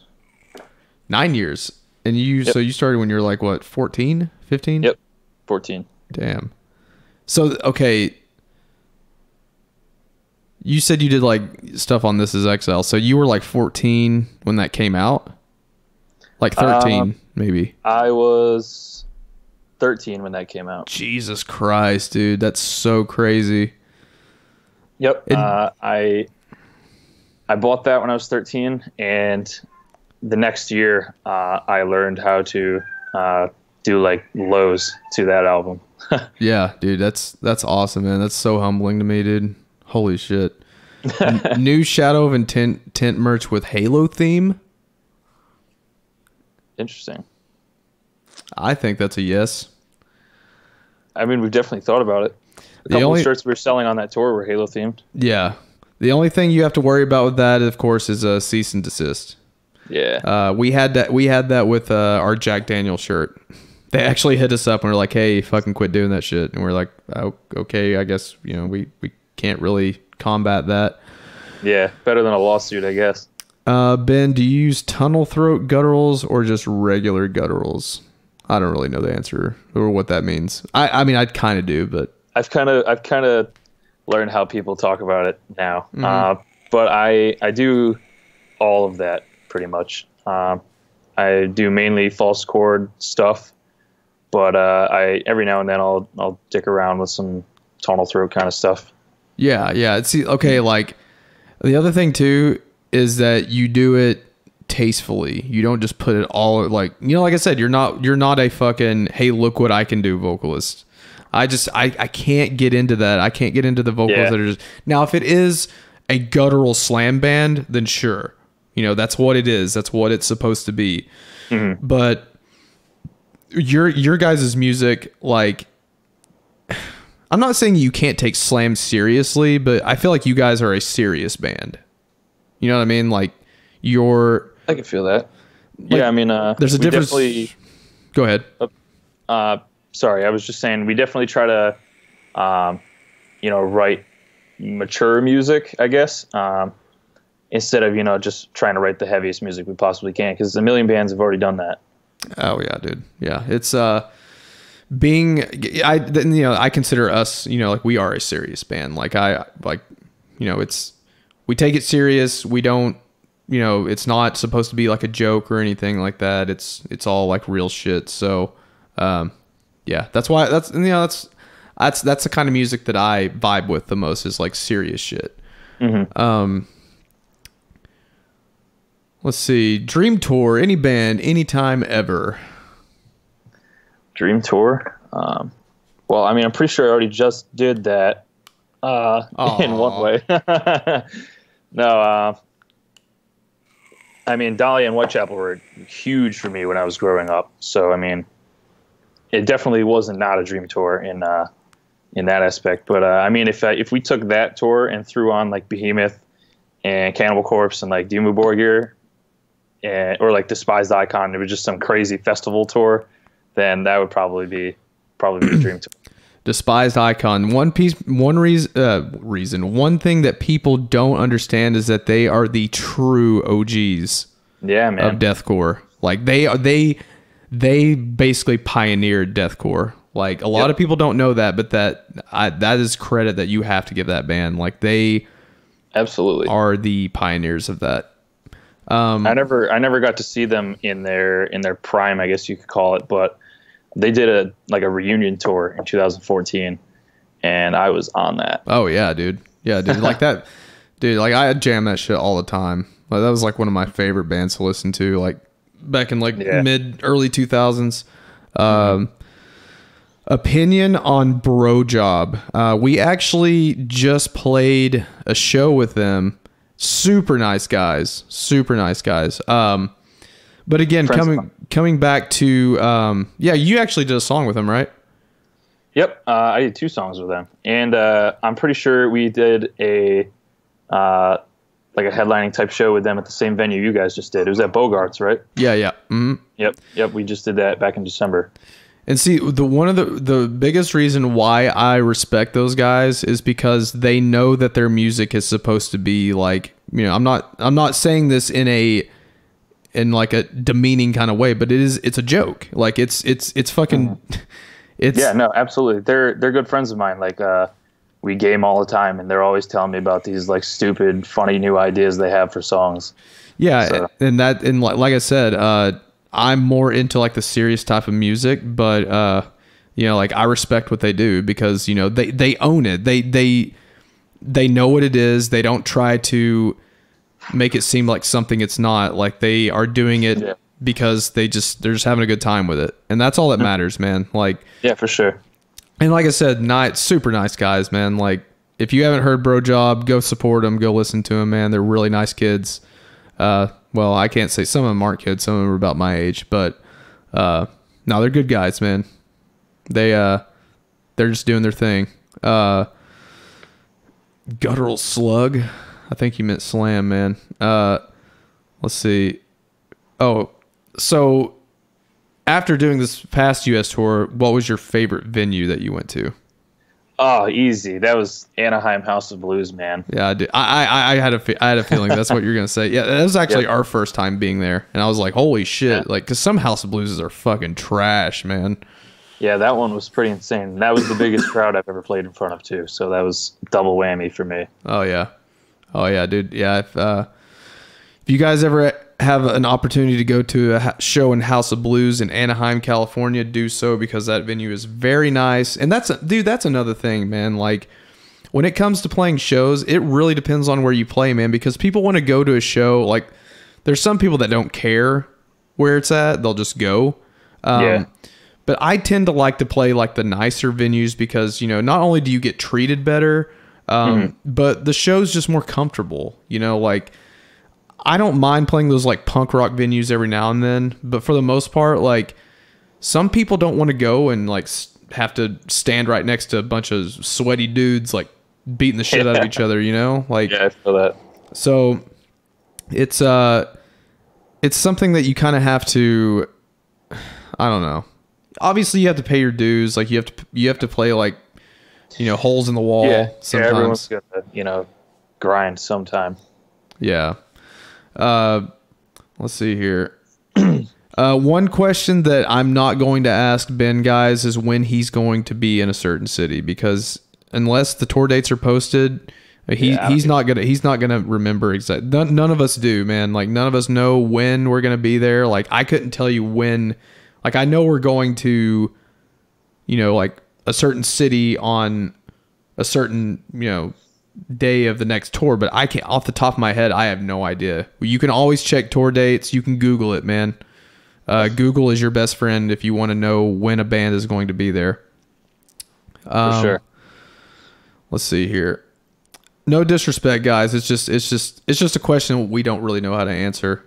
9 years. And so you started when you were like, what, 14, 15? Yep. 14. Damn. So, okay. You said you did like stuff on This Is Exile. So you were like 14 when that came out? Like 13, maybe. I was 13 when that came out. Jesus Christ, dude. That's so crazy. Yep. I bought that when I was 13, and the next year I learned how to do like lows to that album. Yeah, dude. That's awesome, man. That's so humbling to me, dude. Holy shit. New Shadow of Intent tent merch with Halo theme. Interesting. I think that's a yes. I mean, we've definitely thought about it. A couple of shirts we were selling on that tour were Halo themed. Yeah. The only thing you have to worry about with that, of course, is a cease and desist. Yeah. We had that with our Jack Daniel shirt. They actually hit us up and were like, "Hey, fucking quit doing that shit." And we're like, "Oh, okay, I guess, we can't really combat that." Yeah, better than a lawsuit, I guess. Ben, do you use tunnel throat gutturals or just regular gutturals? I don't really know the answer or what that means. I mean, I kind of do, but I've kind of learned how people talk about it now. Mm-hmm. But I do all of that pretty much. I do mainly false chord stuff, but I every now and then I'll dick around with some tonal throat kind of stuff. Yeah. See, okay, like the other thing too is that you do it tastefully. You don't just put it all like I said, you're not a fucking, hey, look what I can do vocalist. I can't get into that. I can't get into the vocals that are just, now if it is a guttural slam band, then sure. That's what it is. That's what it's supposed to be. Mm-hmm. But your guys' music, like, I'm not saying you can't take slam seriously, but I feel like you guys are a serious band. You know what I mean? Like, I can feel that. Like, yeah, I mean, there's a difference. Go ahead. Sorry, I was just saying we definitely try to, write mature music, I guess, instead of, just trying to write the heaviest music we possibly can, because a million bands have already done that. Oh, yeah, dude. Yeah, it's, I consider us, like we are a serious band. Like we take it serious. We don't, it's not supposed to be like a joke or anything like that. It's all like real shit. So, yeah, that's why that's the kind of music that I vibe with the most is like serious shit. Mm-hmm. Let's see. Dream tour, any band, anytime ever. Dream tour. Well, I mean, I'm pretty sure I already just did that in one way. No, I mean, Dahlia and Whitechapel were huge for me when I was growing up. So, I mean, it definitely wasn't not a dream tour in that aspect. But I mean, if we took that tour and threw on like Behemoth and Cannibal Corpse and like Dimmu Borgir or like Despised Icon, it was just some crazy festival tour, then that would probably be a dream tour. Despised Icon. One thing that people don't understand is that they are the true OGs. Yeah, man. Of deathcore. Like they basically pioneered deathcore. Like a lot of people don't know that, but that is credit that you have to give that band. Like they absolutely are the pioneers of that. I never got to see them in their prime, I guess you could call it, but they did a reunion tour in 2014, and I was on that. Oh yeah, dude. Yeah, dude. Like that, dude. Like I jam that shit all the time. Like that was like one of my favorite bands to listen to. Like back in early 2000s. Opinion on Bro Job. We actually just played a show with them. Super nice guys. But again, coming back to you actually did a song with them, right? Yep, I did 2 songs with them, and I'm pretty sure we did a headlining type show with them at the same venue you guys just did. It was at Bogart's, right? Yeah. Mm-hmm. Yep. We just did that back in December. And see, one of the biggest reason why I respect those guys is because they know that their music is supposed to be like, I'm not saying this in like a demeaning kind of way, but it's a joke. Like it's fucking it's yeah, no, absolutely. They're good friends of mine. Like we game all the time, and they're always telling me about these like stupid, funny new ideas they have for songs. Yeah, so. and like I said, I'm more into like the serious type of music, but like I respect what they do because they own it. They know what it is. They don't try to make it seem like something it's not. Like they are doing it because they're just having a good time with it, and that's all that matters, man. Like yeah, for sure. And like I said, super nice guys, man. Like if you haven't heard Bro Job, go support them, go listen to them, man. They're really nice kids. Well, I can't say some of them aren't kids. Some of them are about my age, but no, they're good guys, man. They're just doing their thing. Guttural Slug. I think you meant Slam, man. Let's see. Oh, so after doing this past US tour, what was your favorite venue that you went to? Oh, easy. That was Anaheim House of Blues, man. Yeah, I had a feeling that's what you were gonna say. Yeah, that was actually our first time being there, and I was like, holy shit! Yeah. Like, because some House of Blues are fucking trash, man. Yeah, that one was pretty insane. That was the biggest crowd I've ever played in front of too. So that was double whammy for me. Oh yeah, dude. Yeah, if you guys ever have an opportunity to go to a show in House of Blues in Anaheim, California, do so because that venue is very nice. And that's another thing, man. Like when it comes to playing shows, it really depends on where you play, man, because people want to go to a show. Like there's some people that don't care where it's at. They'll just go. But I tend to like to play like the nicer venues because, not only do you get treated better, but the show's just more comfortable, like I don't mind playing those like punk rock venues every now and then, but for the most part, like some people don't want to go and like have to stand right next to a bunch of sweaty dudes like beating the shit out of each other, like yeah, I feel that. So it's something that you kind of have to, I don't know. Obviously you have to pay your dues. Like you have to play like, holes in the wall. Yeah, sometimes. Everyone's gonna, grind sometime. Yeah. Let's see here. One question that I'm not going to ask Ben, guys, is when he's going to be in a certain city, because unless the tour dates are posted, he's not gonna remember exactly. None of us do, man. Like, none of us know when we're gonna be there. Like, I couldn't tell you when. Like, I know we're going to, like a certain city on a certain, day of the next tour, but I can't, off the top of my head, I have no idea. You can always check tour dates. You can Google it, man. Google is your best friend if you want to know when a band is going to be there. For sure. Let's see here. No disrespect, guys. It's just a question we don't really know how to answer.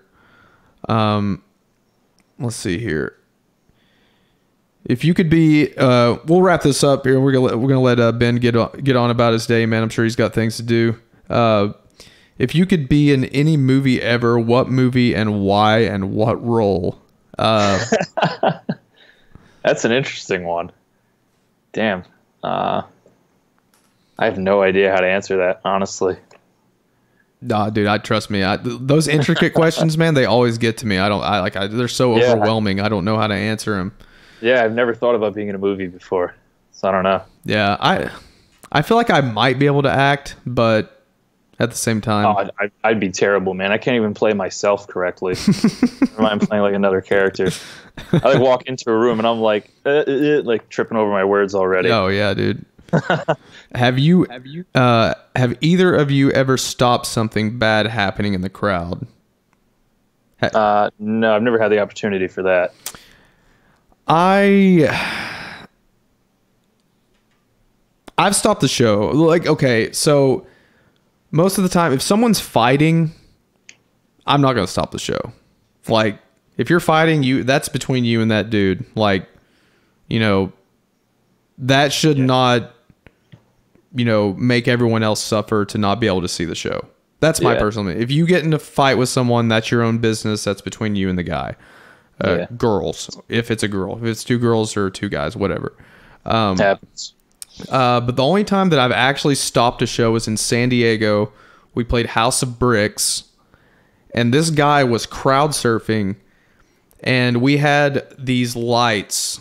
Let's see here. If you could be, we'll wrap this up here. We're gonna let Ben get on about his day, man. I'm sure he's got things to do. If you could be in any movie ever, what movie and why and what role? That's an interesting one. Damn. I have no idea how to answer that, honestly. Nah, dude, trust me. Those intricate questions, man, they always get to me. They're so overwhelming. I don't know how to answer them. Yeah, I've never thought about being in a movie before, so I don't know. Yeah, I feel like I might be able to act, but at the same time, I'd be terrible, man. I can't even play myself correctly. I'm playing like another character. I walk into a room and I'm like tripping over my words already. Oh yeah, dude. Have either of you ever stopped something bad happening in the crowd? No, I've never had the opportunity for that. I've stopped the show. Like, okay, so most of the time, if someone's fighting, I'm not going to stop the show. Like, if you're fighting, that's between you and that dude. Like, that should not, make everyone else suffer to not be able to see the show. That's my personal opinion. If you get in a fight with someone, that's your own business. That's between you and the guy. Girls, if it's a girl, if it's two girls or two guys, whatever. Happens. But the only time that I've actually stopped a show was in San Diego. We played House of Bricks, and this guy was crowd surfing, and we had these lights,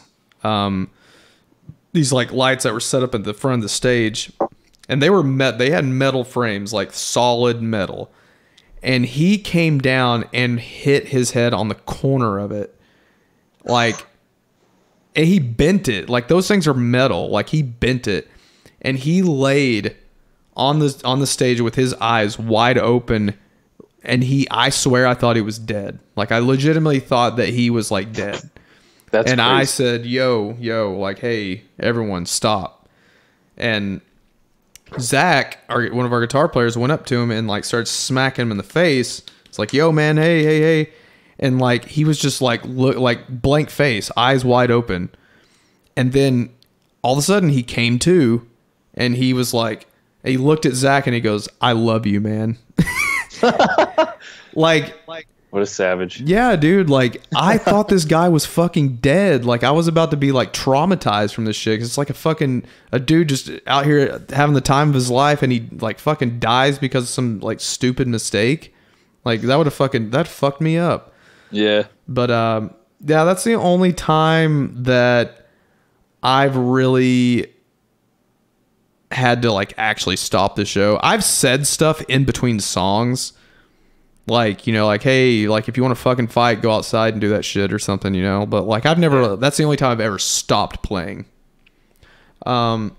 these lights that were set up at the front of the stage, and they had metal frames, like solid metal. And he came down and hit his head on the corner of it. And he bent it. Like, those things are metal. Like, he bent it. And he laid on the stage with his eyes wide open. And I swear I thought he was dead. Like, I legitimately thought that he was, dead. That's crazy. I said, yo, hey, everyone, stop. And Zach, one of our guitar players, went up to him and started smacking him in the face. It's like, yo, man, hey. And he was just blank face, eyes wide open. And then all of a sudden he came to, and he was he looked at Zach and he goes, I love you, man. What a savage. Yeah, dude. I thought this guy was fucking dead. I was about to be traumatized from this shit. 'Cause it's a dude just out here having the time of his life, and he fucking dies because of some stupid mistake. That fucked me up. Yeah. But yeah, that's the only time that I've really had to actually stop the show. I've said stuff in between songs. Hey, if you want to fucking fight, go outside and do that shit or something, But I've never. That's the only time I've ever stopped playing. But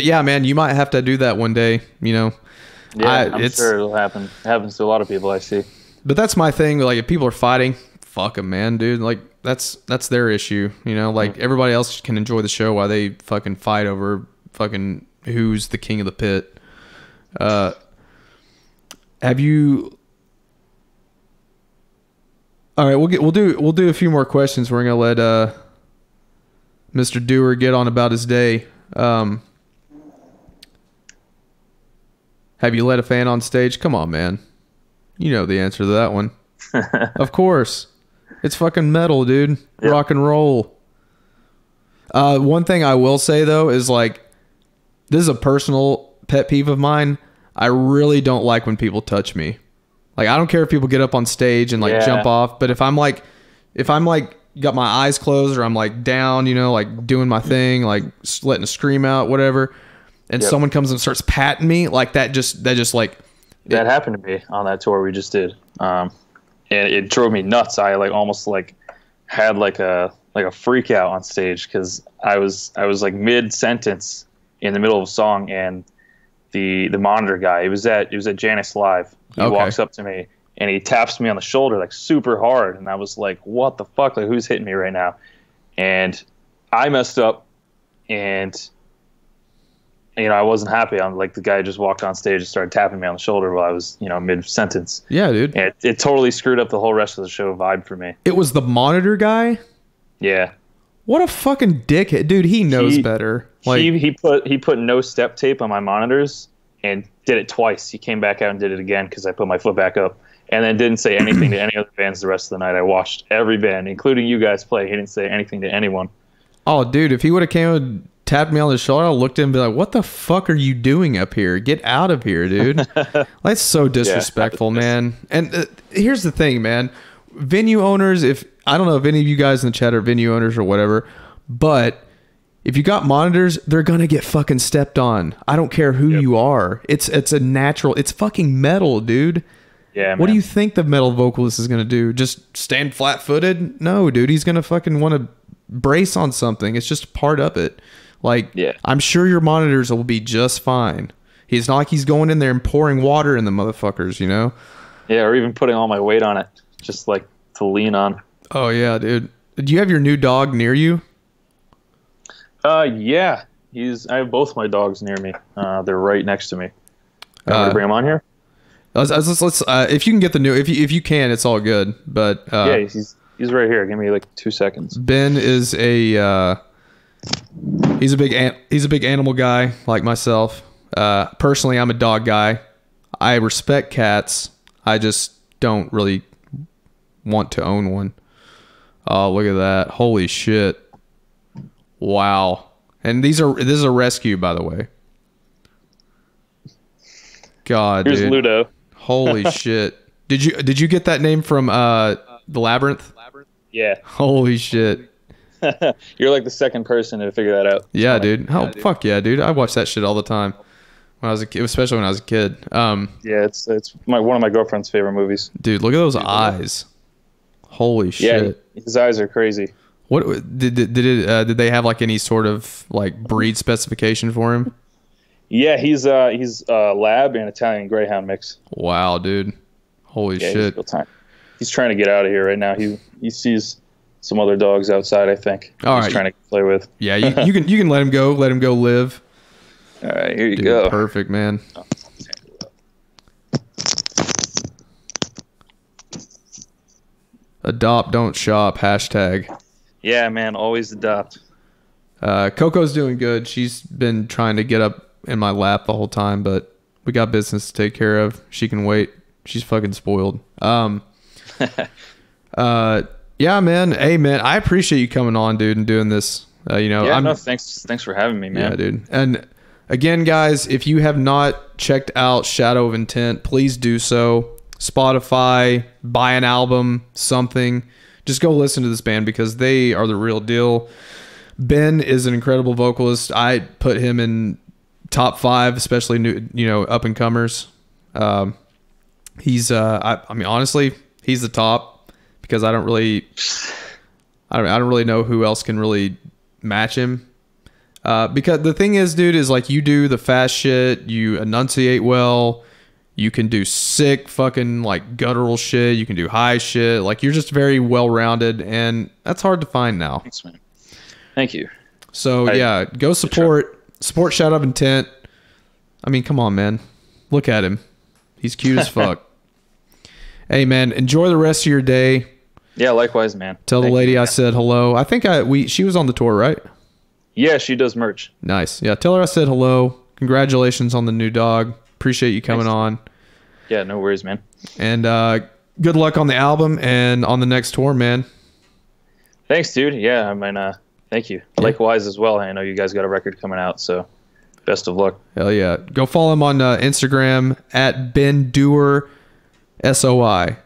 yeah, man, you might have to do that one day, Yeah, I'm sure it'll happen. It happens to a lot of people I see. But that's my thing. If people are fighting, fuck them, man, dude. That's their issue, Everybody else can enjoy the show while they fucking fight over fucking who's the king of the pit. Have you? All right, we'll do a few more questions. We're gonna let Mr. Duerr get on about his day. Have you let a fan on stage? Come on, man. You know the answer to that one. Of course. It's fucking metal, dude. Yep. Rock and roll. One thing I will say though is this is a personal pet peeve of mine. I really don't like when people touch me. I don't care if people get up on stage and jump off, but if I'm if I'm like got my eyes closed or I'm like down, you know, like doing my thing, like letting a scream out, whatever, and someone comes and starts patting me, like that just like that happened to me on that tour we just did. And it drove me nuts. I like almost like had like a freak out on stage because I was like mid sentence in the middle of a song, and the monitor guy, it was at Janice Live. He walks up to me and he taps me on the shoulder like super hard, and I was like, what the fuck? Like, who's hitting me right now? And I messed up, and you know, I wasn't happy. I'm like, the guy just walked on stage and started tapping me on the shoulder while I was, you know, mid sentence. Yeah, dude. And it totally screwed up the whole rest of the show vibe for me. It was the monitor guy? Yeah. What a fucking dickhead, dude. He knows better. Like he put no step tape on my monitors and did it twice. He came back out and did it again because I put my foot back up, and then didn't say anything to any other bands the rest of the night. I watched every band, including you guys, play. He didn't say anything to anyone. Oh, dude, if he would have came and tapped me on the shoulder, I looked at him and be like, what the fuck are you doing up here? Get out of here, dude. That's so disrespectful, man. And here's the thing, man. Venue owners, I don't know if any of you guys in the chat are venue owners or whatever, but if you got monitors, they're gonna get fucking stepped on. I don't care who you are. It's a natural. It's fucking metal, dude. Yeah, man. What do you think the metal vocalist is gonna do? Just stand flat-footed? No, dude. He's gonna fucking want to brace on something. It's just part of it. Like, I'm sure your monitors will be just fine. It's not like he's going in there and pouring water in the motherfuckers, you know? Yeah, or even putting all my weight on it, just like to lean on. Oh yeah, dude. Do you have your new dog near you? Yeah. I have both my dogs near me. They're right next to me. You want me to bring them on here? Let's if you can get the new, if you can, it's all good. But yeah, he's right here. Give me like 2 seconds. Ben is he's a big animal guy like myself. Personally, I'm a dog guy. I respect cats. I just don't really want to own one. Oh, look at that. Holy shit. Wow. And this is a rescue, by the way. God, here's dude. Ludo. Holy shit. Did you get that name from the Labyrinth? Yeah. Holy shit. You're like the second person to figure that out. Yeah, dude. Oh, fuck yeah, dude. I watched that shit all the time when I was a kid, especially when I was a kid. Yeah, it's one of my girlfriend's favorite movies. Dude, look at those eyes. Holy shit. Yeah, his eyes are crazy. What did they have like any sort of like breed specification for him? Yeah, he's a lab and Italian Greyhound mix. Wow, dude. Holy shit. He's trying to get out of here right now. He sees some other dogs outside, I think. He's trying to play with. Yeah, you can let him go. Let him go live. All right, here you go. Perfect, man. Adopt, don't shop. #. Yeah, man, always adopt. Coco's doing good. She's been trying to get up in my lap the whole time, but we got business to take care of. She can wait. She's fucking spoiled. Yeah, man. Hey, man, I appreciate you coming on, dude, and doing this. Thanks for having me, man. Yeah, dude. And again, guys, if you have not checked out Shadow of Intent, please do so. Spotify, buy an album, something. Just go listen to this band because they are the real deal. Ben is an incredible vocalist. I put him in top 5, especially new, up and comers. He's I mean, honestly, he's the top because I don't really know who else can really match him. Because the thing is, dude, is like you do the fast shit, you enunciate well. You can do sick fucking like guttural shit. You can do high shit. Like you're just very well-rounded, and that's hard to find now. Thanks, man. Thank you. So go support Shadow of Intent. I mean, come on, man. Look at him. He's cute as fuck. Hey, man, enjoy the rest of your day. Yeah, likewise, man. Tell the lady I said hello. I think she was on the tour, right? Yeah, she does merch. Nice. Yeah, tell her I said hello. Congratulations on the new dog. Appreciate you coming on. Yeah, no worries, man. And good luck on the album and on the next tour, man. Thanks, dude. Yeah, I mean, thank you. Yeah. Likewise as well. I know you guys got a record coming out, so best of luck. Hell yeah. Go follow him on Instagram at Ben Duerr SOI.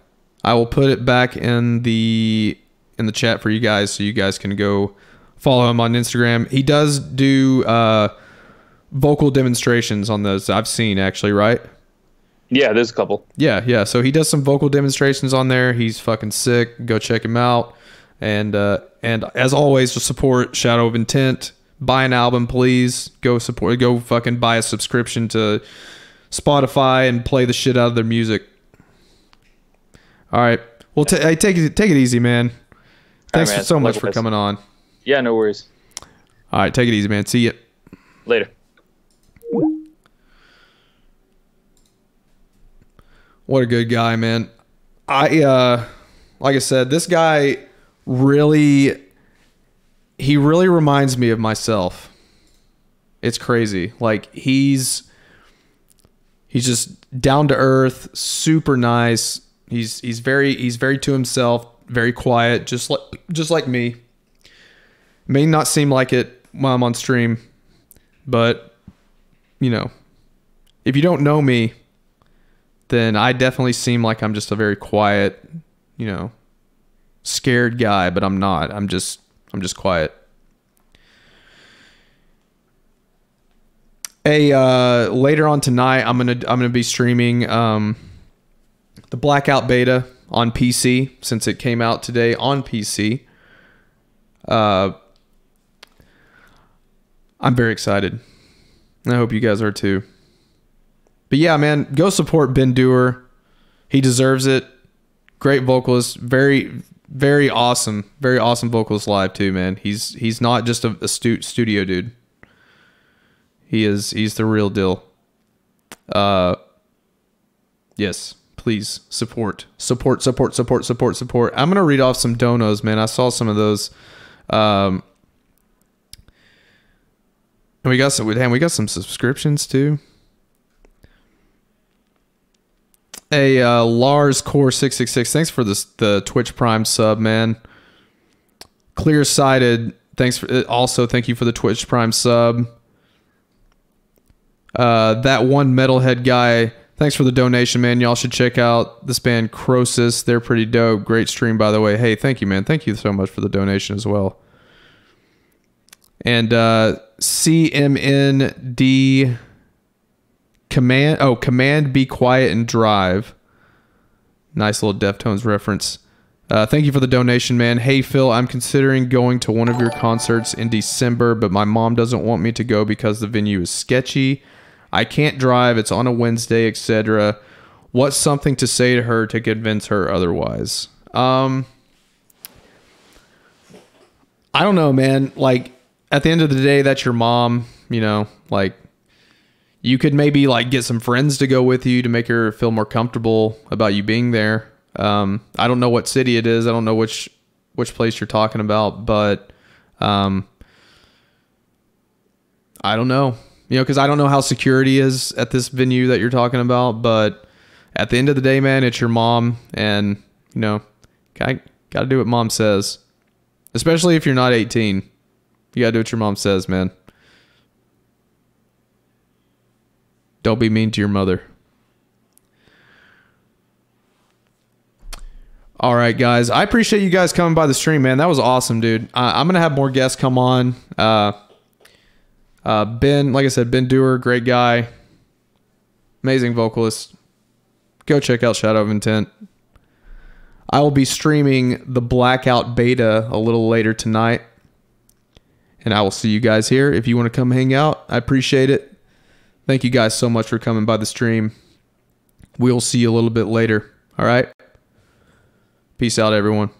I will put it back in the in the chat for you guys, so you guys can go follow him on Instagram. He does do vocal demonstrations on those. I've seen, actually, right? Yeah, there's a couple. Yeah. So he does some vocal demonstrations on there. He's fucking sick. Go check him out. And as always, to support Shadow of Intent, buy an album, please. Go support. Go fucking buy a subscription to Spotify and play the shit out of their music. All right. Well, hey, take it easy, man. Thanks right, man. so much for coming on. Yeah, no worries. All right, take it easy, man. See ya. Later. What a good guy, man. Like I said, this guy really reminds me of myself. It's crazy. Like, he's just down to earth, super nice. He's very to himself, very quiet, just like me. May not seem like it while I'm on stream, but you know, if you don't know me, then I definitely seem like I'm just a very quiet, you know, scared guy, but I'm not. I'm just quiet. Later on tonight, I'm gonna be streaming the Blackout beta on PC, since it came out today on PC. I'm very excited. I hope you guys are too. But yeah, man, go support Ben Duerr. He deserves it. Great vocalist, very awesome vocalist live too, man. He's not just a studio dude. He's the real deal. Yes, please support. I'm gonna read off some donos, man. I saw some of those. And we got some subscriptions too. Lars Core 666. Thanks for the Twitch Prime sub, man. Clear-sighted. Thank you for the Twitch Prime sub. That one metalhead guy. Thanks for the donation, man. Y'all should check out this band Croesus. They're pretty dope. Great stream, by the way. Hey, thank you, man. Thank you so much for the donation as well. And CMND Command Be Quiet and Drive. Nice little Deftones reference. Thank you for the donation, man. Hey, Phil, I'm considering going to one of your concerts in December, but my mom doesn't want me to go because the venue is sketchy. I can't drive. It's on a Wednesday, etc. What's something to say to her to convince her otherwise? I don't know, man. Like, at the end of the day, that's your mom, you know, like, you could maybe like get some friends to go with you to make her feel more comfortable about you being there. I don't know what city it is. I don't know which place you're talking about, but I don't know, you know, because I don't know how security is at this venue that you're talking about. But at the end of the day, man, it's your mom, and you know, got to do what mom says, especially if you're not 18. You got to do what your mom says, man. Don't be mean to your mother. All right, guys. I appreciate you guys coming by the stream, man. That was awesome, dude. I'm going to have more guests come on. Ben, like I said, Ben Duerr, great guy. Amazing vocalist. Go check out Shadow of Intent. I will be streaming the Blackout beta a little later tonight. And I will see you guys here. If you want to come hang out, I appreciate it. Thank you guys so much for coming by the stream. We'll see you a little bit later. All right? Peace out, everyone.